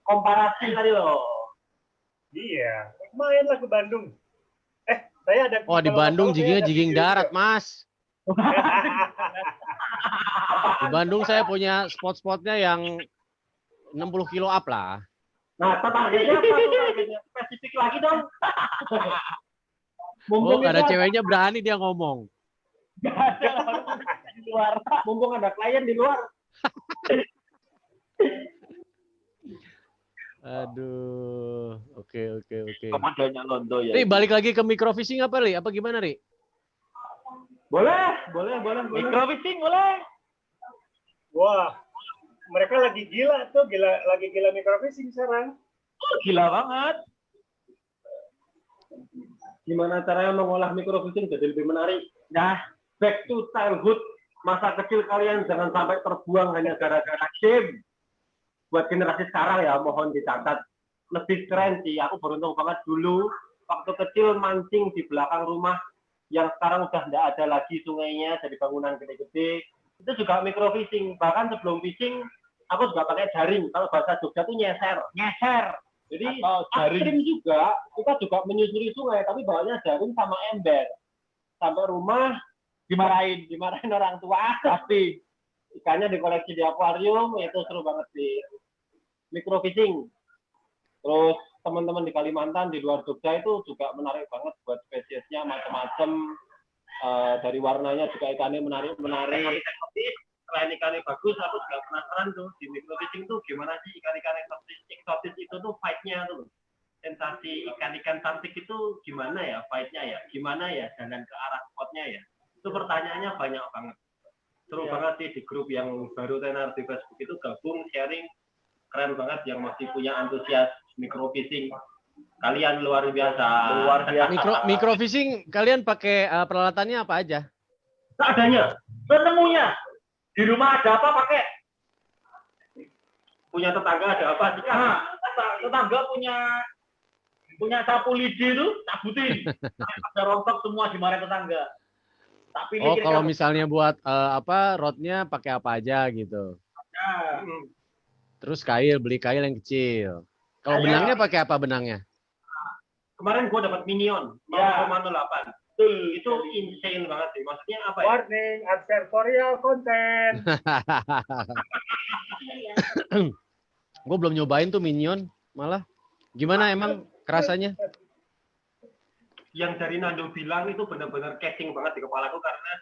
Komparasi tadi loh. Iya, mainlah ke Bandung. Saya ada. Oh, di Bandung jigging darat, Mas. Di Bandung saya punya spot-spotnya yang 60 kilo up lah. Nah, targetnya apa tuh? Spesifik lagi dong. Gak ada ceweknya berani dia ngomong. Gak ada di luar. Mumpung ada klien di luar. Aduh, oke. Komandonya Londo ya. Ri, balik lagi ke microfishing apa, Ri? Apa gimana, Ri? Boleh. Microfishing boleh. Wah, mereka lagi gila tuh, lagi gila microfishing sekarang. Gila banget. Gimana caranya mengolah microfishing jadi lebih menarik? Nah, back to childhood. Masa kecil kalian jangan sampai terbuang hanya gara-gara game. Buat generasi sekarang ya, mohon dicatat. Lebih keren sih, aku beruntung banget dulu. Waktu kecil mancing di belakang rumah, yang sekarang udah nggak ada lagi sungainya, jadi bangunan gede-gede. Itu juga microfishing. Bahkan sebelum fishing, aku juga pakai jaring. Kalau bahasa Jogja tuh nyeser. Jadi upstream juga, kita juga menyusuri sungai, tapi bawanya jaring sama ember. Sampai rumah, dimarahin orang tua, pasti. Ikannya dikoleksi di akuarium, itu seru banget sih. Microfishing. Terus teman-teman di Kalimantan, di luar Jogja itu juga menarik banget buat spesiesnya, macam-macam. Dari warnanya juga ikannya menarik. Selain ikannya bagus, aku juga penasaran tuh di microfishing tuh gimana sih ikan-ikan eksotis itu tuh fight-nya tuh. Sensasi ikan-ikan cantik itu gimana ya fight-nya ya? Gimana ya jalan ke arah spotnya ya? Itu pertanyaannya banyak banget. Seru banget sih di grup yang baru tenar di Facebook itu gabung sharing, keren banget yang masih punya antusias microfishing. Kalian luar biasa. Luar biasa. Microfishing kalian pakai peralatannya apa aja? Seadanya, senemunya. Di rumah ada apa pakai? Punya tetangga ada apa? Tetangga punya sapu lidi itu, sabuti. Ada rontok semua dimarahin tetangga. Tapi kalau misalnya buat rodnya pakai apa aja gitu. Nah, Terus beli kail yang kecil. Kalau benangnya pakai apa benangnya? kemarin gua dapat Minion 0,08. Itu insane banget sih. Maksudnya apa ya? Warning, advertorial content. Gue belum nyobain tuh Minion malah. Gimana emang kerasanya? Yang dari Nando bilang itu benar-benar catching banget di kepalaku karena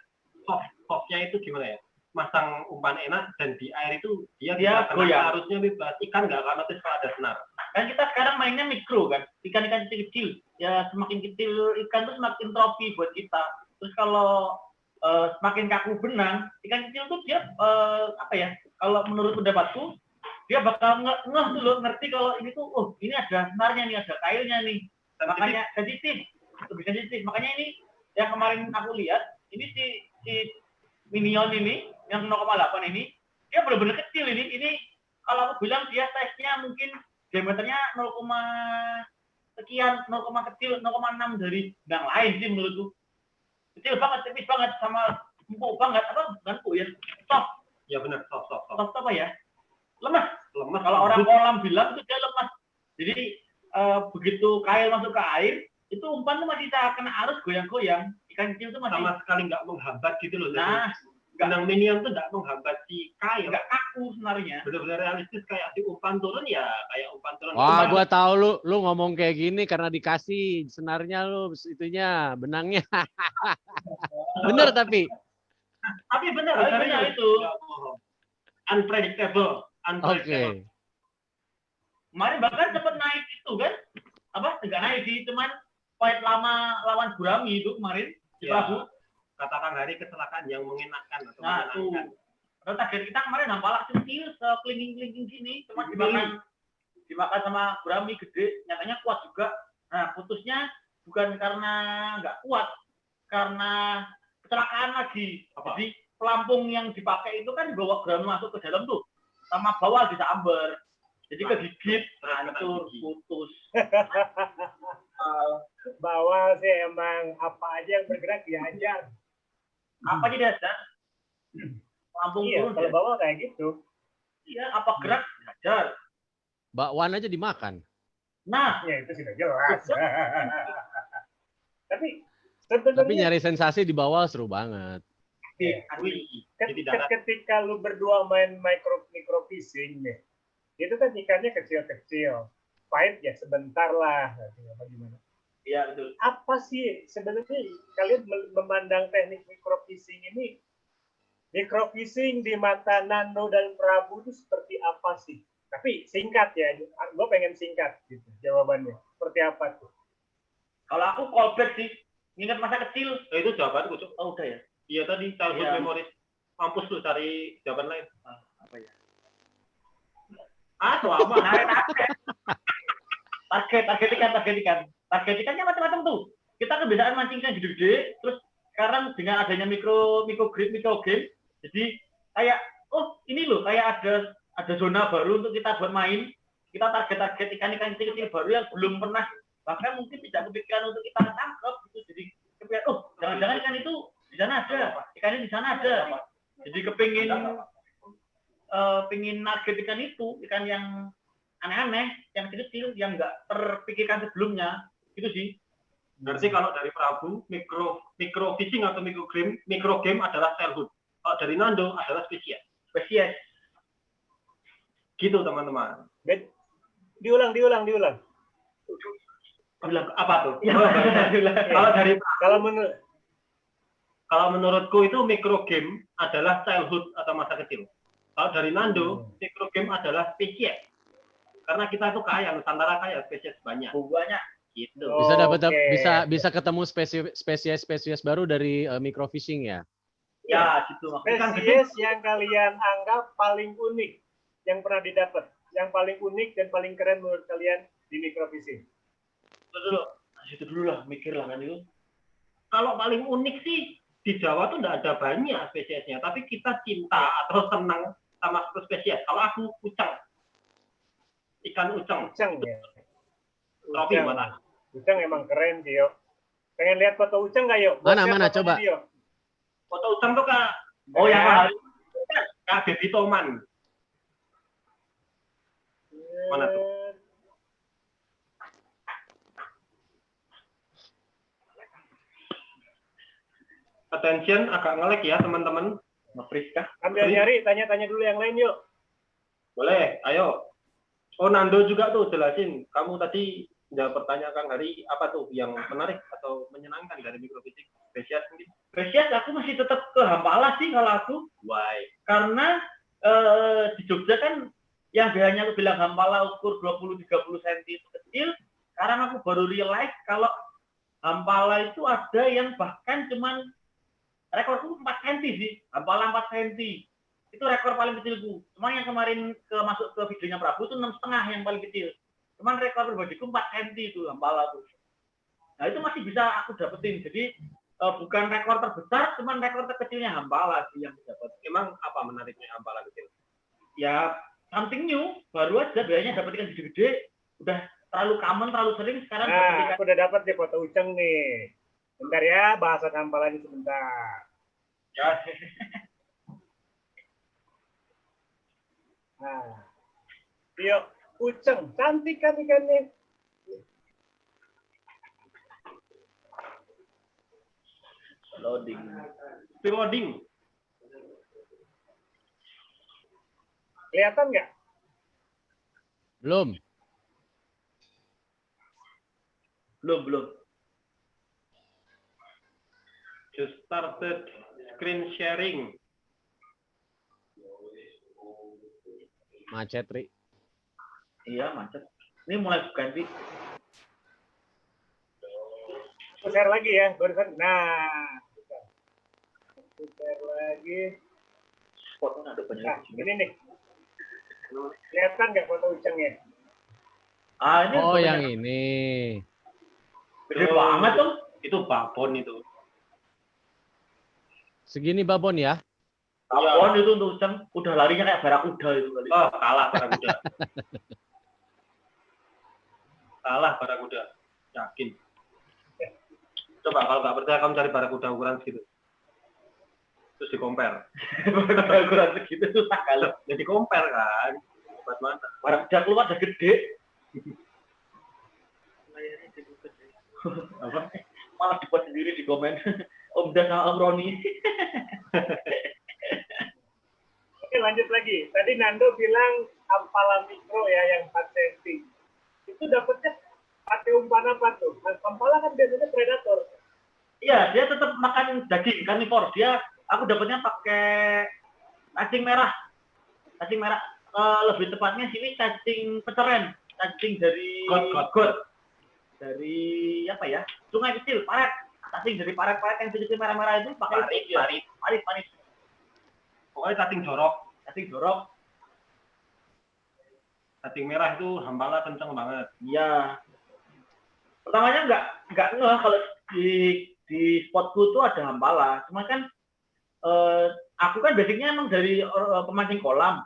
softnya itu gimana ya? Masang umpan enak dan di air itu dia goyang. Harusnya bebas. Ikan nggak akan notice kalau ada senar. Kan kita sekarang mainnya mikro kan, ikan-ikan kecil-kecil. Ya semakin kecil ikan tuh semakin trofi buat kita. Terus kalau semakin kaku benang, ikan kecil tuh dia kalau menurut pendapatku dia bakal ngeh dulu, ngerti kalau ini tuh ini ada senarnya nih, ada kailnya nih. Makanya sensitif, lebih sensitif. Makanya ini yang kemarin aku lihat, ini si Minion ini yang 0,8 ini dia benar-benar kecil ini kalau aku bilang dia size-nya mungkin diameternya 0, sekian, 0, kecil, 0,6 dari yang lain sih menurutku. Kecil banget, tipis banget, sama empuk banget, bukan empuk ya, soft. Ya benar, soft. Soft apa ya? Lemas. Kalau orang kolam bilang itu dia lemas. Jadi begitu kail masuk ke air, itu umpan tuh masih bisa kena arus goyang-goyang. Ikan kecil tuh masih sama sekali nggak menghambat gitu loh. Nah, benang Minion tuh nggak menghambat si kail. Nggak kaku sebenarnya. Benar-benar realistis kayak si umpan turun ya, kayak umpan turun. Wah, gua tahu lu ngomong kayak gini karena dikasih senarnya lu itunya, benangnya. Bener tapi bener itu. Unpredictable. Oke. Kemarin bahkan sempat naik itu kan? Enggak naik sih, cuman fight lama lawan Gurami itu kemarin di Prabu. Katakan hari kecelakaan yang mengenakan atau menyenangkan. Kalau target kita kemarin nampalak kecil, kelingking-kelingking gini, cuma dimakan sama Gurami gede, nyatanya kuat juga. Nah, putusnya bukan karena nggak kuat, karena kecelakaan lagi. Jadi pelampung yang dipakai itu kan dibawa Gurami masuk ke dalam tuh, sama bawah bisa amber. Jadi kegigit, hancur, putus. Bawah sih emang apa aja yang bergerak dihajar. Apa aja dihajar? Lampung turun. Kalau bawah kayak gitu. Iya, apa gerak dihajar. Bakwan aja dimakan. Nah, ya itu sudah jelas. Tapi nyari sensasi di bawah seru banget. Ketika lu berdua main microfishing nih, itu kan ikannya kecil-kecil, fight ya sebentar lah, gimana? Iya betul. Apa sih sebenarnya kalian memandang teknik microfishing ini? Microfishing di mata Nando dan Prabu itu seperti apa sih? Tapi singkat ya, gue pengen singkat gitu jawabannya. Seperti apa tuh? Kalau aku callback sih, ingat masa kecil. Itu jawabanku tuh. Oh udah ya. Iya tadi childhood memories. Mampus lu cari jawaban lain. Apa ya? Apa? Target ikannya macam-macam tuh. Kita kebiasaan mancing ikan gede-gede, terus sekarang dengan adanya micro game, jadi kayak ini loh kayak ada zona baru untuk kita buat main. Kita target ikan-ikan kecil-kecil baru yang belum pernah, bahkan mungkin tidak kepikiran untuk kita tangkap gitu. Jadi kepikiran jangan-jangan ikan itu di sana ada, ikannya di sana ada. Jadi pengen target ikan itu, ikan yang aneh-aneh, yang kecil, yang nggak terpikirkan sebelumnya, gitu sih. Berarti kalau dari Prabu, micro fishing atau micro game adalah childhood. Kalau dari Nando adalah spesies. Gitu teman-teman. Diulang. Apa tuh? Kalau menurutku itu micro game adalah childhood atau masa kecil. Kalau dari Nando, micro game adalah spesies. Karena kita itu kaya, Nusantara kaya, spesies banyak. Banyak. Gitu. Bisa bisa ketemu spesies baru dari microfishing ya. Ya, gitu. Spesies yang kalian anggap paling unik yang pernah didapat, yang paling unik dan paling keren menurut kalian di microfishing. Itu dulu lah, mikir lah kan itu. Kalau paling unik sih di Jawa tuh nggak ada banyak spesiesnya, tapi kita cinta atau senang sama satu spesies. Kalau aku ucang, ikan ucang. Ucang ya. Trofi mana? Ucang emang keren sih, yo. Pengen lihat foto ucang nggak, yuk? Mana coba. Foto ucang tuh kak. Oh yang kak Baby Toman. Mana tuh? Attention, agak nge-lag ya teman-teman. Nge-freeze kah? Ambil nyari, tanya-tanya dulu yang lain yuk. Boleh, ayo. Oh Nando juga tuh jelasin. Kamu tadi udah pertanyakan hari apa tuh yang menarik atau menyenangkan dari mikrofisik? Spesies mungkin? Spesies aku masih tetap ke Hampala sih kalau aku. Why? Karena di Jogja kan yang biasanya aku bilang Hampala ukur 20-30 cm itu kecil. Sekarang aku baru realize kalau Hampala itu ada yang bahkan cuman rekorku 4 cm sih, Hampala 4 cm. Itu rekor paling kecilku. Cuma yang kemarin masuk ke videonya Prabu itu 6,5 yang paling kecil. Cuman rekor pribadiku 4 cm itu Hampala tuh. Nah itu masih bisa aku dapetin. Jadi bukan rekor terbesar, cuman rekor terkecilnya Hampala sih yang dapat. Emang apa menariknya Hampala kecil? Ya something new, baru aja biasanya dapat ikan gede-gede. Udah terlalu common, terlalu sering sekarang. Nah, aku udah dapat di foto uceng nih. Bentar ya, bahasa Hampala ini sebentar. Ya. Nah, yuk, uceng, cantik kan ikannya. Loading. Kelihatan nggak? Belum. Just started screen sharing. Macet, Ri. Iya, macet. Ini mulai ganti. Share lagi ya, barusan. Nah, share lagi. Fotonya ada banyak. Nah, ini nih. Kelihatan nggak foto ucengnya? Ah, ini oh, yang ini. Gede banget tuh. Itu babon itu. Segini babon ya? Babon itu untuk uceng. Udah larinya kayak barakuda itu kali. Oh, kalah barakuda. Kalah barakuda. Yakin. Coba kalau nggak percaya kamu cari barakuda ukuran segitu. Terus di-compare. Barakuda ukuran segitu susah kalau. Jadi compare kan. Buat mana? Barakuda keluar udah gede. Apa? Malah dibuat sendiri di komen. Om Dan sama Om Roni. Oke, lanjut lagi. Tadi Nando bilang Hampala mikro ya yang 4 cm. Itu dapetnya pakai umpan apa tuh? Hampala kan biasanya predator. Iya, dia tetap makan daging karnivor. Aku dapatnya pakai cacing merah. Cacing merah. Lebih tepatnya sini cacing peceren. Cacing dari got. Dari apa ya? Sungai kecil, paret. Cacing dari paret-paret yang kecil merah-merah itu pakai parit. Pokoknya cacing jorok. Cacing merah itu Hampala kenceng banget. Iya. Pertamanya nggak ngeh kalau di spotku tuh ada Hampala. Cuma kan aku kan basicnya emang dari pemancing kolam.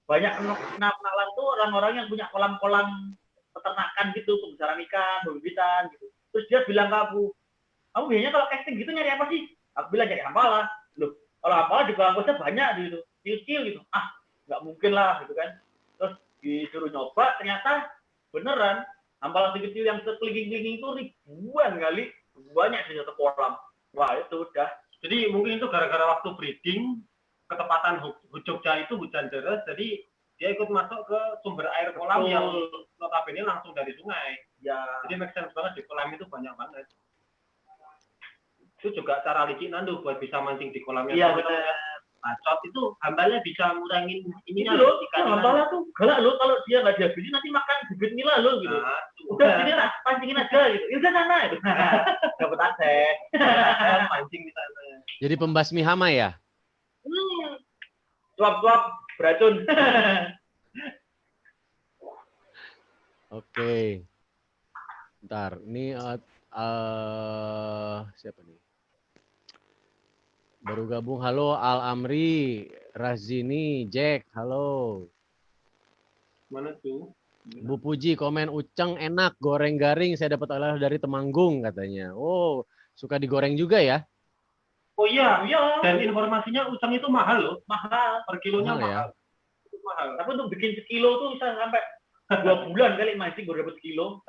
Banyak kenalan tuh orang-orang yang punya kolam-kolam peternakan gitu, pembesaran ikan, pembibitan gitu. Terus dia bilang ke aku biasanya kalau casting gitu nyari apa sih? Aku bilang nyari Hampala. Loh, kalau Hampala di Bangkosnya banyak gitu, kecil gitu. Nggak mungkin lah gitu kan. Terus disuruh nyoba, ternyata beneran Hampala kecil yang sekelingking-kelingking itu ribuan kali, banyak di satu kolam. Wah itu udah. Jadi mungkin itu gara-gara waktu breeding, ketepatan Jogja itu hujan deras, jadi dia ikut masuk ke sumber air kolam yang notabene langsung dari sungai. Ya. Jadi make sense banget di kolam itu banyak banget. Itu juga cara licik Nando buat bisa mancing di kolamnya. Iya benar. Bacot itu Hambalnya bisa ngurangin ininya loh. Hambala tuh galak loh kalau dia nggak dihabisin nanti makan bibit nila loh gitu. Nah, udah sini lah pancingin aja gitu. Ya udah sana itu. Dapat aset. Pancing di sana. Jadi pembasmi hama ya? Suap-suap beracun. Oke. Bentar, ini siapa nih? Baru gabung. Halo Al Amri, Razini, Jack. Halo. Mana tuh? Bu Puji komen Uceng enak, goreng garing. Saya dapat oleh dari Temanggung katanya. Oh, suka digoreng juga ya? Oh iya, dan informasinya Uceng itu mahal loh, mahal, per kilonya Mahal ya? mahal. Itu mahal. Tapi untuk bikin sekilo tuh bisa sampai 2 bulan kali mancing baru dapat sekilo.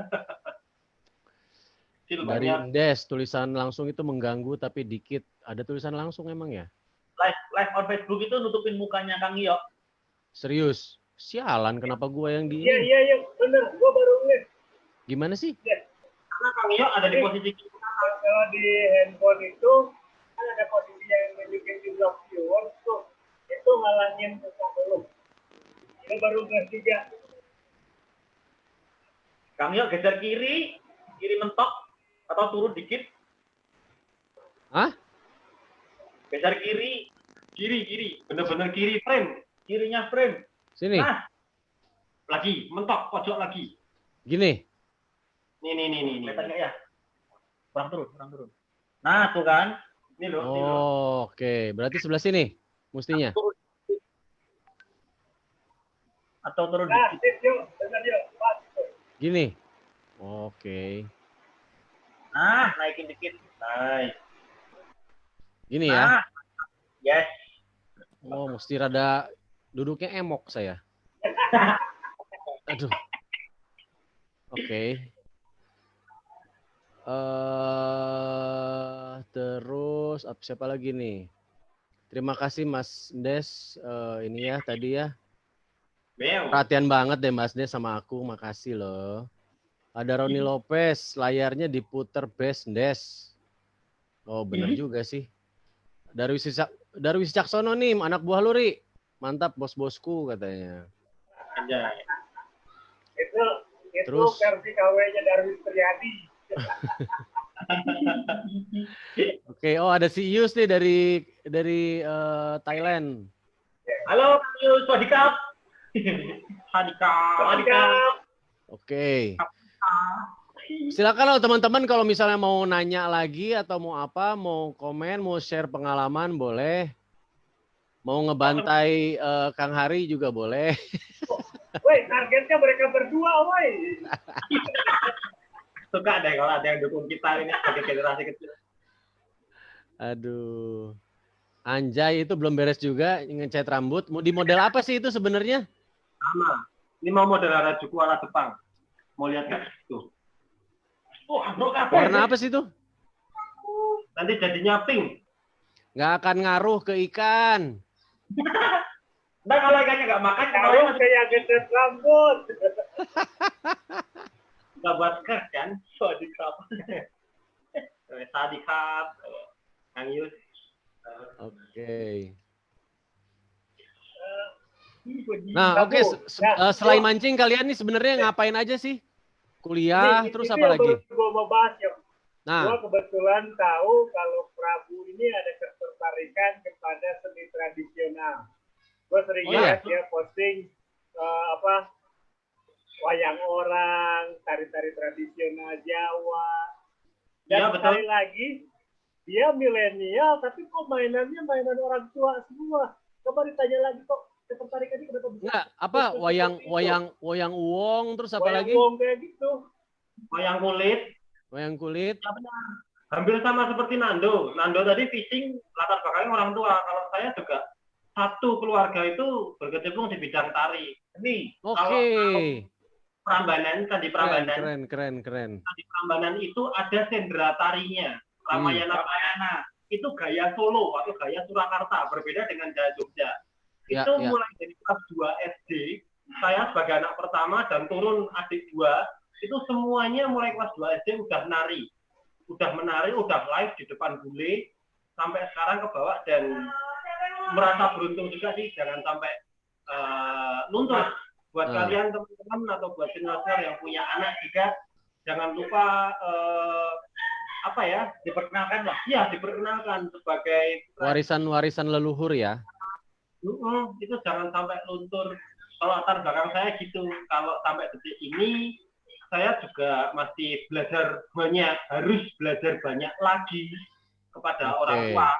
Dari Indes, tulisan langsung itu mengganggu tapi dikit. Ada tulisan langsung emang ya? Live on Facebook itu nutupin mukanya Kang Iyo. Serius? Sialan, kenapa gua yang di Iya, bener. Gua baru ngeliat. Gimana sih? Ya. Karena Kang Iyo ada di posisi kalau di handphone itu kan ada posisi yang bikin jumlah viewers tuh, itu ngalangin muka lu. Ini baru ngeliat juga. Kang Iyo geser kiri mentok atau turun dikit. Hah? Geser kiri, bener-bener kiri frame, kirinya frame. Sini. Nah, lagi mentok, pojok lagi. Gini. Nih. Kelihatan nggak ya? Kurang turun. Nah, tuh kan. Ini loh. Oh, oke. Berarti sebelah sini mestinya. Atau turun Nah, dikit. yuk, bener yuk. Gini. Oke. Nah, naikin dikit. Nice. Gini ya. Yes. Oh, mesti rada duduknya emok saya. Aduh. Oke. Terus siapa lagi nih? Terima kasih Mas Des. Ini ya tadi ya. Perhatian banget deh Mas Des sama aku. Makasih loh. Ada Roni Lopez. Layarnya diputer best Des. Oh bener juga sih. Darwis Caksono nih. Anak buah Luri. Mantap bos-bosku katanya. Anjay. Itu Terus versi KW-nya Darwis Triadi. Oke, oh ada si Yus nih dari Thailand. Halo, Yus, Swadikap. Swadikap. Oke. Silakan loh teman-teman kalau misalnya mau nanya lagi atau mau apa, mau komen, mau share pengalaman boleh. Mau ngebantai Kang Hari juga boleh. Woi, targetnya mereka berdua, woi. Suka deh kalau ada yang dukung kita ini sebagai generasi kecil. Aduh. Anjay itu belum beres juga ngecat rambut. Mau di model apa sih itu sebenarnya? Sama. Ini mau model Harajuku ala Jepang. Mau lihat nggak? Tuh. Oh, warna apa sih itu? Nanti jadinya pink. Nggak akan ngaruh ke ikan. Nah kalau ikannya nggak makan, kalau kayak geset rambut. Nggak buat skirt kan? Swadikap. Swadikap. Kang Yus. Oke. Nah, oke. Selain mancing, kalian nih sebenarnya ngapain aja sih? Kuliah, terus apa lagi? Gue mau bahas ya. Nah, gue kebetulan tahu kalau Prabu ini ada ketertarikan kepada seni tradisional. Gue sering lihat dia posting wayang orang, tari-tari tradisional Jawa. Dan sekali lagi, dia milenial, tapi kok mainannya mainan orang tua semua. Coba ditanya lagi kok ketertarikannya kenapa bisa? Enggak, apa wayang uwong, terus apa lagi? Wayang uwong kayak gitu. Wayang kulit. Wayang kulit. Ya benar. Hampir sama seperti Nando. Nando tadi fishing latar belakangnya orang tua. Kalau saya juga satu keluarga itu berkecimpung di bidang tari. Ini kalau Prambanan, Candi Prambanan. Keren. Candi Prambanan itu ada sendera tarinya. Ramayana. Itu gaya Solo atau gaya Surakarta, berbeda dengan gaya Jogja. Itu mulai dari kelas 2 SD, saya sebagai anak pertama dan turun adik 2, itu semuanya mulai kelas 2 SD udah menari, udah live di depan bule, sampai sekarang ke bawah dan merasa beruntung juga sih, jangan sampai luntur. Buat kalian teman-teman atau buat senior yang punya anak juga, jangan lupa diperkenalkan lah. Iya, diperkenalkan sebagai warisan leluhur ya. Itu jangan sampai luntur. Kalau latar belakang saya gitu, kalau sampai detik ini saya juga masih belajar banyak, harus belajar banyak lagi kepada orang tua.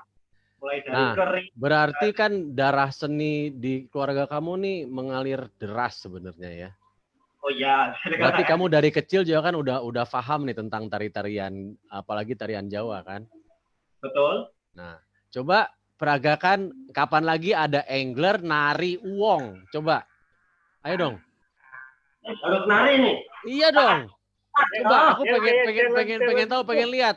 Mulai dari kering. Berarti kan darah seni di keluarga kamu nih mengalir deras sebenarnya ya. Oh ya. Berarti kamu dari kecil juga kan udah paham nih tentang tari-tarian, apalagi tarian Jawa kan? Betul. Nah, coba peragakan kapan lagi ada angler nari uwong. Coba. Ayo dong. Harus nari nih. Iya dong. Coba aku pengen tahu, pengen lihat.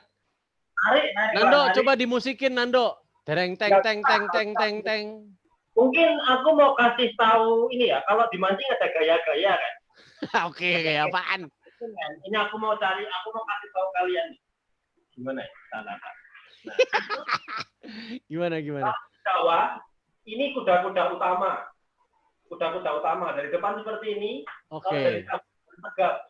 Nari, Nando, nari. coba dimusikin Nando. Tereng teng teng teng teng teng teng. Mungkin aku mau kasih tahu ini ya, kalau di mancing ada gaya-gaya kan. Oke, kayak apaan? Ini aku mau kasih tahu kalian. Gimana ya? Nah. Gimana? Jawa, ini kuda-kuda utama. Kuda-kuda utama dari depan seperti ini. Oke. Dari tegap.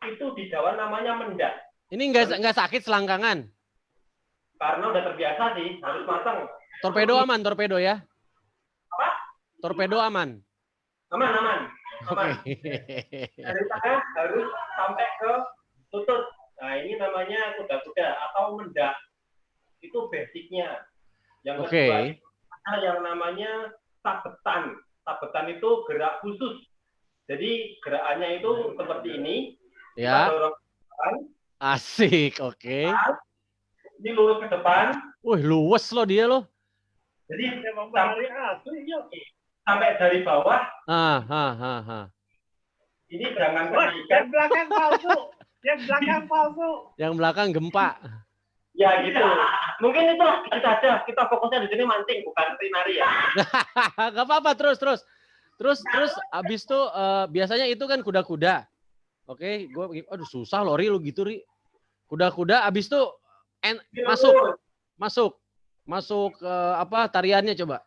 Itu di Jawa namanya mendak. Ini nggak sakit selangkangan? Karena udah terbiasa sih, harus matang. Torpedo aman, torpedo ya? Apa? Torpedo aman. Aman. Oke. Dari tengah harus sampai ke lutut. Nah, ini namanya kuda-kuda atau mendak. Itu basicnya. Yang kedua, ada yang namanya sabetan. Sabetan itu gerak khusus. Jadi gerakannya itu seperti ini. Ya. Kita dorong ke depan. Asik, oke. Ini lurus ke depan. Wih, luwes loh dia loh. Jadi sampai dari bawah. Ini jangan kenaikkan. Yang belakang palsu. Yang belakang gempa. Ya gitu. Mungkin itu saja. Kita fokusnya di sini mancing, bukan nari ya. Gak apa-apa, terus. Terus abis itu biasanya itu kan kuda-kuda. Oke, aduh susah loh, lu gitu, Ri. Kuda-kuda abis itu masuk apa tariannya coba?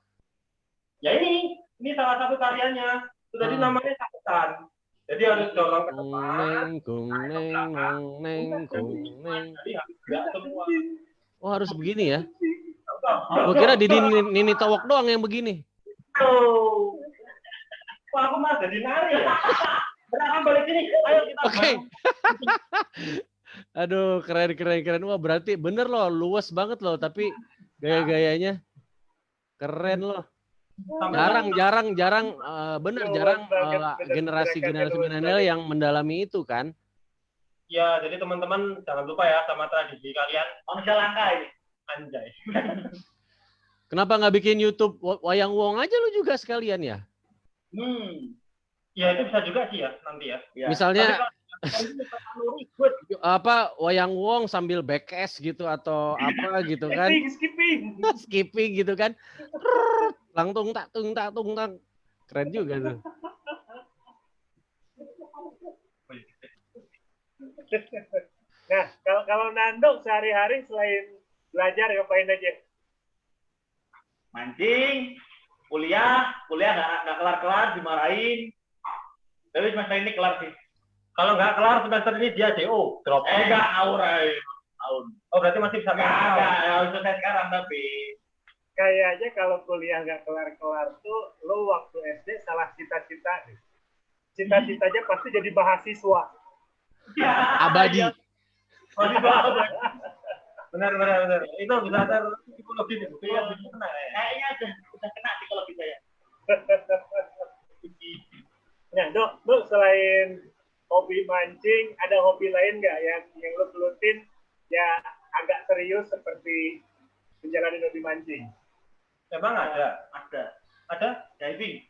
Ya ini salah satu tariannya. Itu tadi namanya sabetan. Jadi harus dorong ke depan. Oh, harus begini ya? Gue kira di Nini Towok doang yang begini. Wah, aku malah jadi nari ya. Berangkat balik sini. Ayo kita. Oke. Aduh, keren. Wah, berarti bener loh, luas banget loh. Tapi gaya-gayanya keren loh. Jarang generasi milenial yang mendalami itu kan. Ya, jadi teman-teman jangan lupa ya sama tradisi kalian. Manusia langka ini. Anjay. Kenapa nggak bikin YouTube Wayang Wong aja lu juga sekalian ya? Ya itu bisa juga sih ya nanti ya. Misalnya apa Wayang Wong sambil backcast gitu atau apa gitu kan? Skipping gitu kan? Langtung tak tung tak. Keren juga tuh. Nah, kalau Nando sehari-hari selain belajar ngapain aja? Mancing, kuliah nggak kelar-kelar, dimarahin. Tapi semester ini kelar sih. Kalau nggak kelar semester ini dia DO, drop. Nggak ngawurai. Oh berarti masih bisa nggak selesai sekarang tapi. Kayaknya kalau kuliah nggak kelar-kelar tuh, lo waktu SD salah cita-cita. Cita-citanya pasti jadi mahasiswa. Abadi. Benar. Itu bisa ada psikologi nih. Kayaknya udah kena psikologi saya. Nah, Dok, selain hobi mancing, ada hobi lain nggak yang lo gelutin ya agak serius seperti menjalani hobi mancing? Memang ada. Ada diving.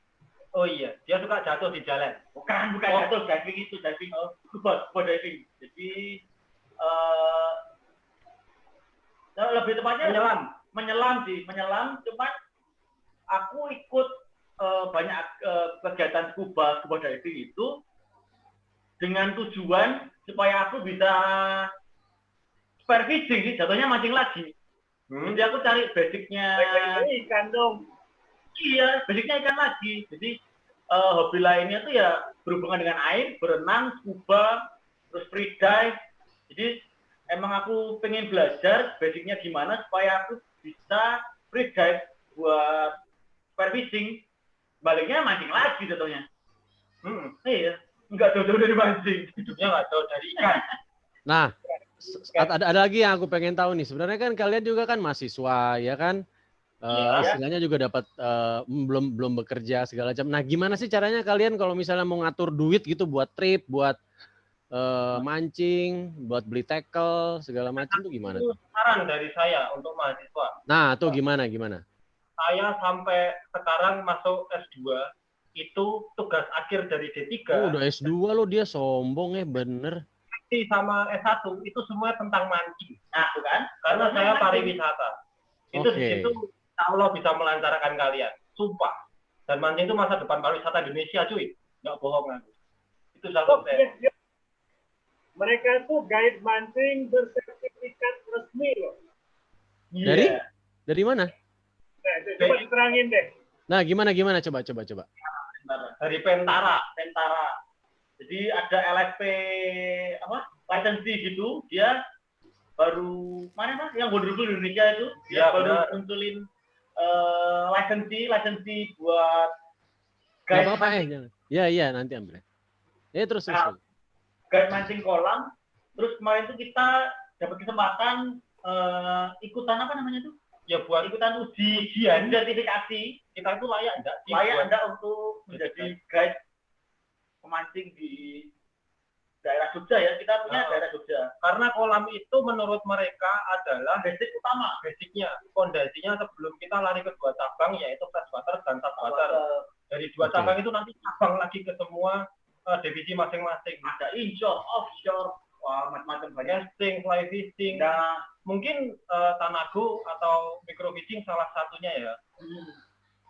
Oh iya, dia suka jatuh di jalan. Bukan jatuh, diving itu diving. Scuba diving. Jadi lebih tepatnya menyelam. Cuman aku ikut banyak kegiatan scuba diving itu dengan tujuan supaya aku bisa superfishing sih, jatuhnya mancing lagi. Jadi aku cari basicnya ikan dong. Iya, basicnya ikan lagi. Jadi hobi lainnya tuh ya berhubungan dengan air, berenang, scuba, terus free dive. Jadi emang aku pengen belajar basicnya gimana supaya aku bisa free dive buat superfishing. Baliknya mancing lagi jatuhnya. Iya. Enggak jauh-jauh dari mancing. Hidupnya enggak jauh dari ikan. Nah, ada lagi yang aku pengen tahu nih. Sebenarnya kan kalian juga kan mahasiswa, ya kan? Istilahnya juga dapat belum bekerja segala macam. Nah, gimana sih caranya kalian kalau misalnya mau ngatur duit gitu buat trip, buat mancing, buat beli tackle segala macam tuh gimana tuh? Saran dari saya untuk mahasiswa. Nah, tuh gimana? Saya sampai sekarang masuk S2 itu tugas akhir dari D3. Oh, udah S2 lo, dia sombong bener. Sama S1 itu semua tentang mancing. Nah, kan? Karena saya pariwisata. Itu di situ Allah bisa melancarkan kalian. Sumpah. Dan mancing itu masa depan pariwisata Indonesia, cuy. Nggak bohong aku. Itu satu saya. Mereka tuh guide mancing bersertifikat resmi loh. Dari mana? Nah, coba terangin deh. Nah, gimana? Coba. Dari Pentara. Jadi ada LSP lisensi gitu, dia baru mana Mas yang wonderful Indonesia itu, dia baru munculin lisensi buat guide mancing. Iya, nanti ambil. Terus. Guide mancing kolam. Terus kemarin itu kita dapat kesempatan ikutan apa namanya tuh? Ya buat ikutan ujian sertifikasi. Kita itu layak enggak untuk menjadi guide pemancing di daerah Jogja ya, kita punya daerah Jogja. Karena kolam itu menurut mereka adalah basicnya, fondasinya sebelum kita lari ke 2 cabang yaitu freshwater dan saltwater. Dari 2 cabang itu nanti cabang lagi ke semua divisi masing-masing. Ada inshore, offshore, macam-macam banyak, casting, fly fishing. Nah, mungkin tanago atau micro fishing salah satunya ya.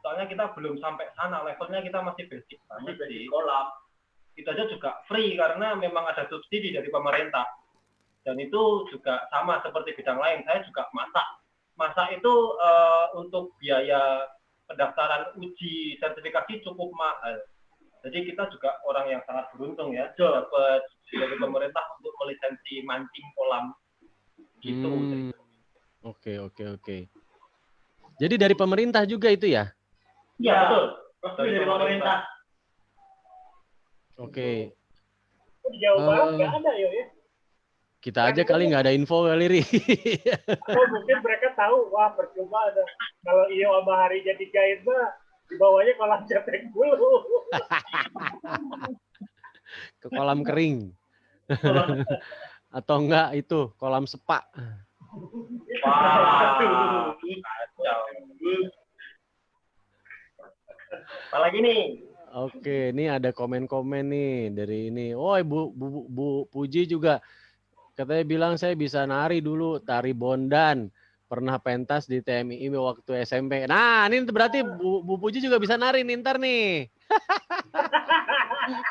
Soalnya kita belum sampai sana, levelnya kita masih basic di kolam. Itu aja juga free karena memang ada subsidi dari pemerintah. Dan itu juga sama seperti bidang lain, saya juga masak itu untuk biaya pendaftaran uji sertifikasi cukup mahal. Jadi kita juga orang yang sangat beruntung ya, dapat dari pemerintah untuk melisensi mancing kolam gitu. Oke. Jadi dari pemerintah juga itu ya? Iya, betul. Dari pemerintah. Oke. Di Jawa Barat nggak ada ya? Kita aja kali nggak ada info kali, Ri. Oh, mungkin mereka tahu, wah percuma ada. Kalau Iyo sama Hari jadi guide mah, di bawahnya kolam cetek dulu. Ke kolam kering. Atau enggak itu, kolam sepak. Wah, apalagi nih? Oke, ini ada komen-komen nih dari ini. Oh, Bu Puji juga katanya bilang saya bisa nari dulu, tari bondan. Pernah pentas di TMI waktu SMP. Nah, ini berarti Bu Puji juga bisa nari nih, ntar nih.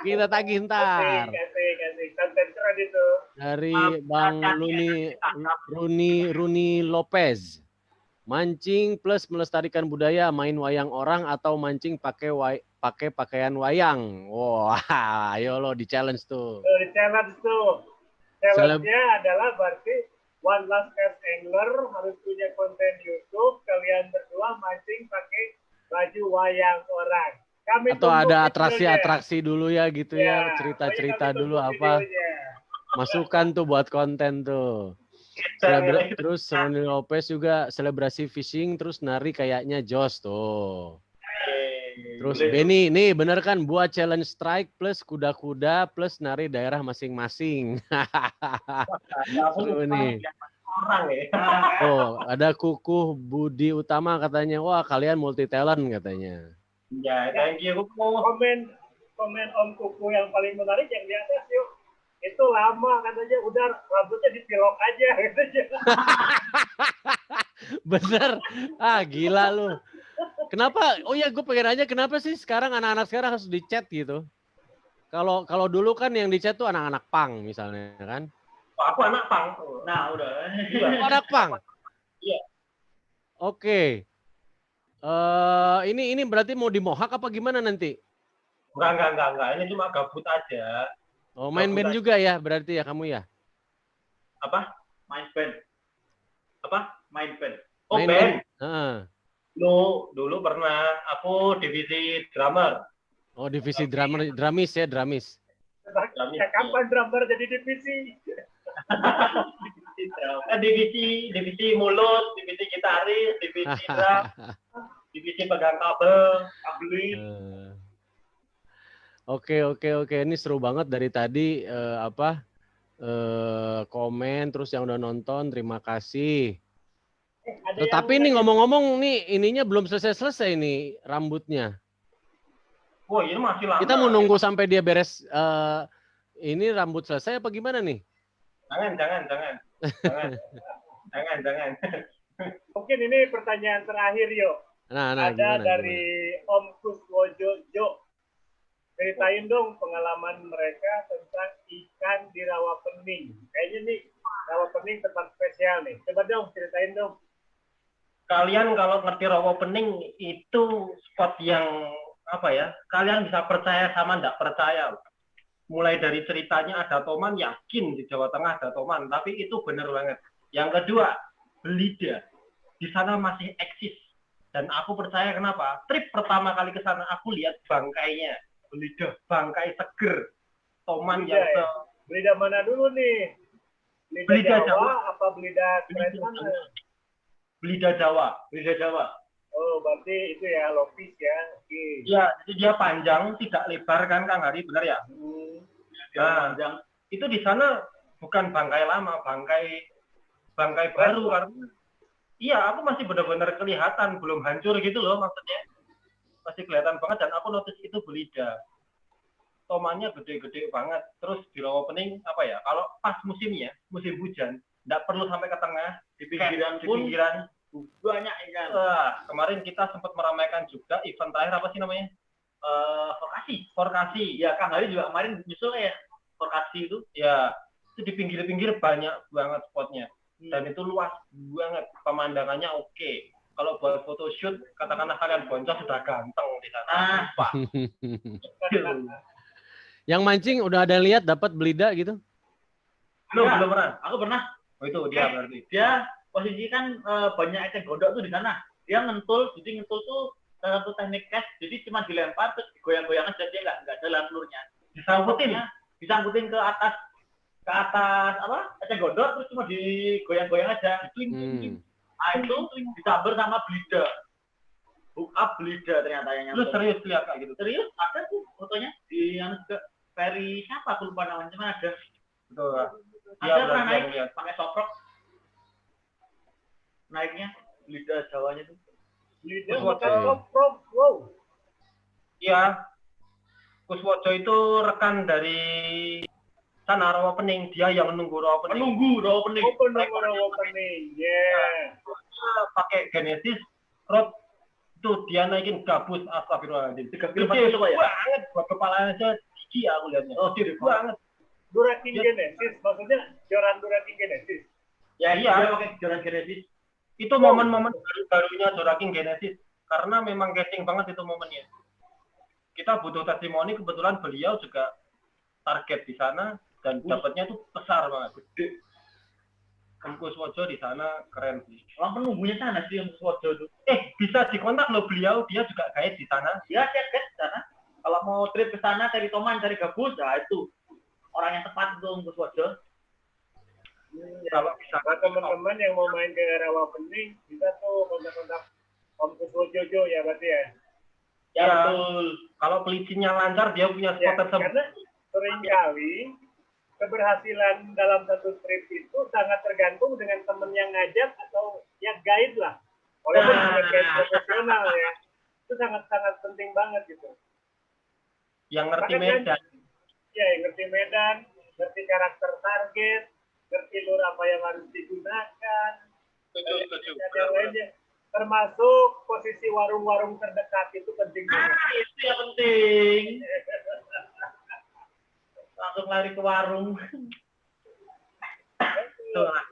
Kita tagih ntar. Kasih. Konten keren itu. Dari Bang Runi Lopez. Mancing plus melestarikan budaya, main wayang orang atau mancing pakai pakaian wayang. Wah, ayo lo di challenge tuh. Di challenge tuh. Challenge-nya adalah berarti One Last Cast Angler harus punya konten YouTube. Kalian berdua mancing pakai baju wayang orang. Atau ada atraksi dulu ya gitu ya, cerita-cerita dulu apa. Masukkan tuh buat konten tuh. Terus Roni Lopez juga selebrasi fishing terus nari kayaknya Jos tuh. Terus Benny, nih bener kan buat challenge strike plus kuda-kuda plus nari daerah masing-masing. Seru nih. Oh, ada Kukuh Budi Utama katanya, wah kalian multi talent katanya. Ya, thank you. Komen Om Kuku yang paling menarik yang di atas yuk. Itu lama katanya, udah rambutnya dipilok aja katanya. Bener. Ah, gila lu. Kenapa? Oh ya, gue pengen aja kenapa sih sekarang anak-anak sekarang harus di-chat gitu? Kalau dulu kan yang di-chat tuh anak-anak pang misalnya kan. Aku anak pang. Nah, udah. Anak pang. Iya. Oke. Ini berarti mau dimohak apa gimana nanti? Enggak. Ini cuma gabut aja. Oh, main band juga ya berarti ya kamu ya? Apa? Main band. Oh, main band. Dulu pernah aku divisi drummer. Oh, divisi drummer, dramis ya, dramis. Kapan drummer jadi divisi? divisi mulut, divisi gitaris, divisi drum, divisi pegang kabelin. Oke. Ini seru banget dari tadi komen terus yang udah nonton terima kasih. Tapi ini ngomong-ngomong nih ininya belum selesai nih rambutnya. Oh ini masih lama. Kita mau nunggu sampai dia beres ini rambut selesai apa gimana nih? Jangan. Mungkin ini pertanyaan terakhir yuk. Ada gimana, dari Om Kuswojo Jo. Ceritain dong pengalaman mereka tentang ikan di rawa pening. Kayaknya nih rawa pening tempat spesial nih. Coba dong ceritain dong. Kalian kalau ngerti rawa pening itu spot yang apa ya? Kalian bisa percaya sama nggak percaya. Mulai dari ceritanya ada toman, yakin di Jawa Tengah ada toman, tapi itu benar banget. Yang kedua, belida. Di sana masih eksis. Dan aku percaya kenapa? Trip pertama kali ke sana aku lihat bangkainya. Belida, bangkai seger. Toman belida, yang belida mana dulu nih? Belida Jawa apa belida mana? Belida Jawa. Oh, berarti itu ya lopis ya. Iya, jadi dia panjang, tidak lebar kan Kang Hari, benar ya? Panjang. Itu di sana bukan bangkai lama, bangkai baru karena iya, aku masih benar-benar kelihatan belum hancur gitu loh maksudnya. Masih kelihatan banget dan aku notice itu belida. Tomannya gede-gede banget. Terus di rawa pening apa ya? Kalau pas musimnya, musim hujan, nggak perlu sampai ke tengah, di pinggiran banyak ikan. Kemarin kita sempat meramaikan juga event terakhir apa sih namanya? Forkasi. Ya, Kang Hari juga kemarin nyusul ya. Forkasi itu. Ya, itu di pinggir-pinggir banyak banget spotnya. Dan itu luas banget. Pemandangannya oke. Kalau buat photoshoot, katakanlah kalian boncos sudah ganteng di sana. Yang mancing udah ada lihat dapat belida gitu? Belum pernah. Aku pernah. Oh itu dia berarti. Dia posisi kan banyak eceng gondok tuh di sana. Dia ngentul, jadi ngentul tuh salah satu teknik cast, jadi cuma dilempar terus digoyang-goyang aja, dia nggak jalan telurnya. Disangkutin ke atas apa? Eceng gondok terus cuma digoyang-goyang aja. Itu disambar sama belida. Hook up belida ternyata yang nyamper. Lu serius lihat kayak gitu? Serius? Ada tuh fotonya di juga Ferry siapa? Aku lupa namanya, cuma ada. Betul. Ada pernah naik pakai soprok. Naiknya belida Jawanya tuh. Belida pakai soprok. Wow. Iya. Kuswojo itu rekan dari sana rawa pening, dia yang menunggu rawa pening. Menunggu rawa pening. Yeah. Pakai Genesis Road itu dia naikin gabus, astagfirullahaladzim. 3 kilo banget buat kepala aja gigi aku lihatnya. Oh, gede banget. Duraking Genesis, maksudnya joran Duraking Genesis. Ya iya, dia pakai joran Genesis. Itu momen-momen baru-barunya Duraking Genesis karena memang casing banget itu momennya. Kita butuh testimoni, kebetulan beliau juga target di sana dan dapatnya tuh besar banget, gede. Om Kuswojo di sana keren sih. Orang penunggunya sana sih Om Kuswojo itu. Bisa dikontak loh beliau, dia juga guide di sana. Dia guide di sana. Kalau mau trip ke sana cari toman, cari gabus, nah itu orang yang tepat untuk Om Kuswojo. Kalau bisa teman-teman yang mau main ke rawa pening bisa tuh kontak-kontak Om Kuswojo ya berarti ya. Ya betul. Kalau pelicinnya lancar dia punya spot tersebut. Karena seringkali keberhasilan dalam satu trip itu sangat tergantung dengan teman yang ngajak atau yang guide lah. Walaupun bukan guide profesional ya. Itu sangat-sangat penting banget gitu. Yang ngerti medan. Ya, yang ngerti medan, ngerti karakter target, ngerti lure apa yang harus digunakan. Betul. Yang lainnya. Termasuk posisi warung-warung terdekat itu penting banget. Itu yang penting. Langsung lari ke warung. Itulah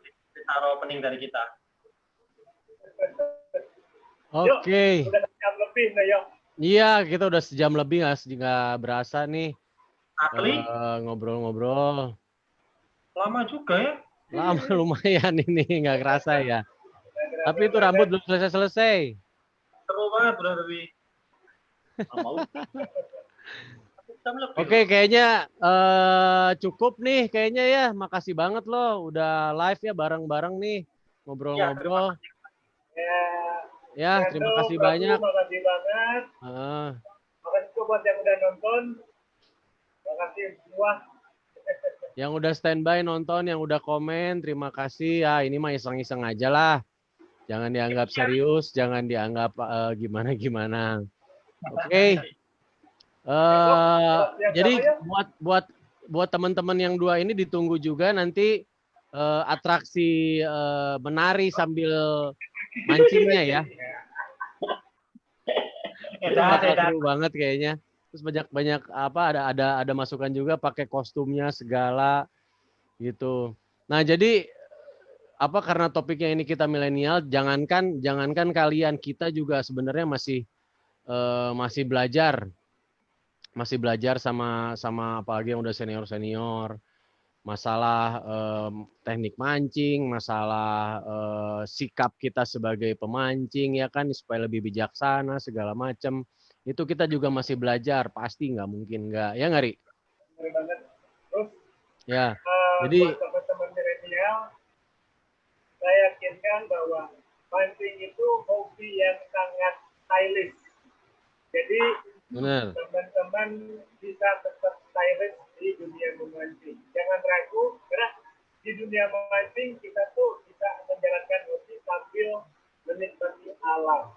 taruh opening dari kita. Oke. Udah sejam lebih, Yuk. Iya, kita udah sejam lebih nggak berasa nih. Asli? Ngobrol-ngobrol. Lama juga ya? Lama lumayan ini, nggak kerasa ya. Tapi itu rambut belum selesai-selesai. Seru banget udah lebih. jam lebih. Oke, kayaknya cukup nih kayaknya ya. Makasih banget loh udah live ya bareng-bareng nih ngobrol-ngobrol. Ya, terima kasih banyak. Makasih banget. Makasih buat yang udah nonton. Makasih semua. Yang udah standby nonton, yang udah komen, terima kasih ya. Ini mah iseng-iseng aja lah. Jangan dianggap serius, jangan dianggap gimana-gimana. Oke. Jadi buat teman-teman yang dua ini ditunggu juga nanti atraksi menari sambil mancingnya ya. Itu bakal seru banget kayaknya. Terus banyak apa ada masukan juga pakai kostumnya segala gitu. Nah, jadi apa karena topiknya ini kita milenial, jangankan kalian, kita juga sebenarnya masih belajar. Masih belajar sama apalagi yang udah senior. Masalah teknik mancing, masalah sikap kita sebagai pemancing ya kan supaya lebih bijaksana segala macam. Itu kita juga masih belajar, pasti nggak mungkin nggak, ya nggak Ri? Benar banget. Terus ya, jadi buat teman-teman milenial, saya yakinkan bahwa mancing itu hobi yang sangat stylish. Jadi benar. teman-teman bisa tetap stylish di dunia memancing. Jangan ragu, karena di dunia memancing kita tuh bisa menjalankan hobi sambil menikmati alam.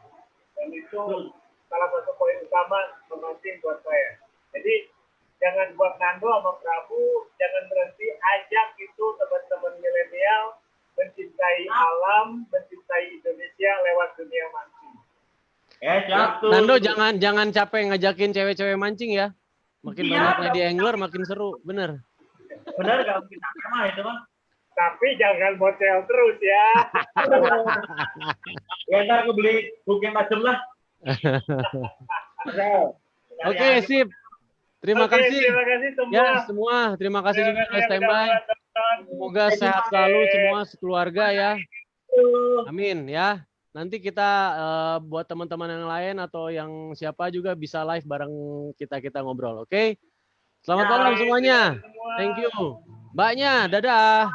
Dan itu salah satu poin utama memancing buat saya. Jadi jangan buat Nando sama Prabu, jangan berhenti, ajak itu teman-teman milenial mencintai alam, mencintai Indonesia lewat dunia mancing. Nando jangan capek ngajakin cewek-cewek mancing ya. Makin banyak lady angler makin seru, bener. Bener kalau kita mah itu mah. Tapi jangan motel terus ya. Ya ntar aku beli buku macam lah. Oke, sip. Terima kasih. Terima kasih semua. Ya, semua. Terima kasih juga sudah standby. Semoga sehat selalu semua sekeluarga ya. Amin ya. Nanti kita buat teman-teman yang lain atau yang siapa juga bisa live bareng kita ngobrol. Oke? Selamat malam semuanya. Thank you. Mbaknya, dadah.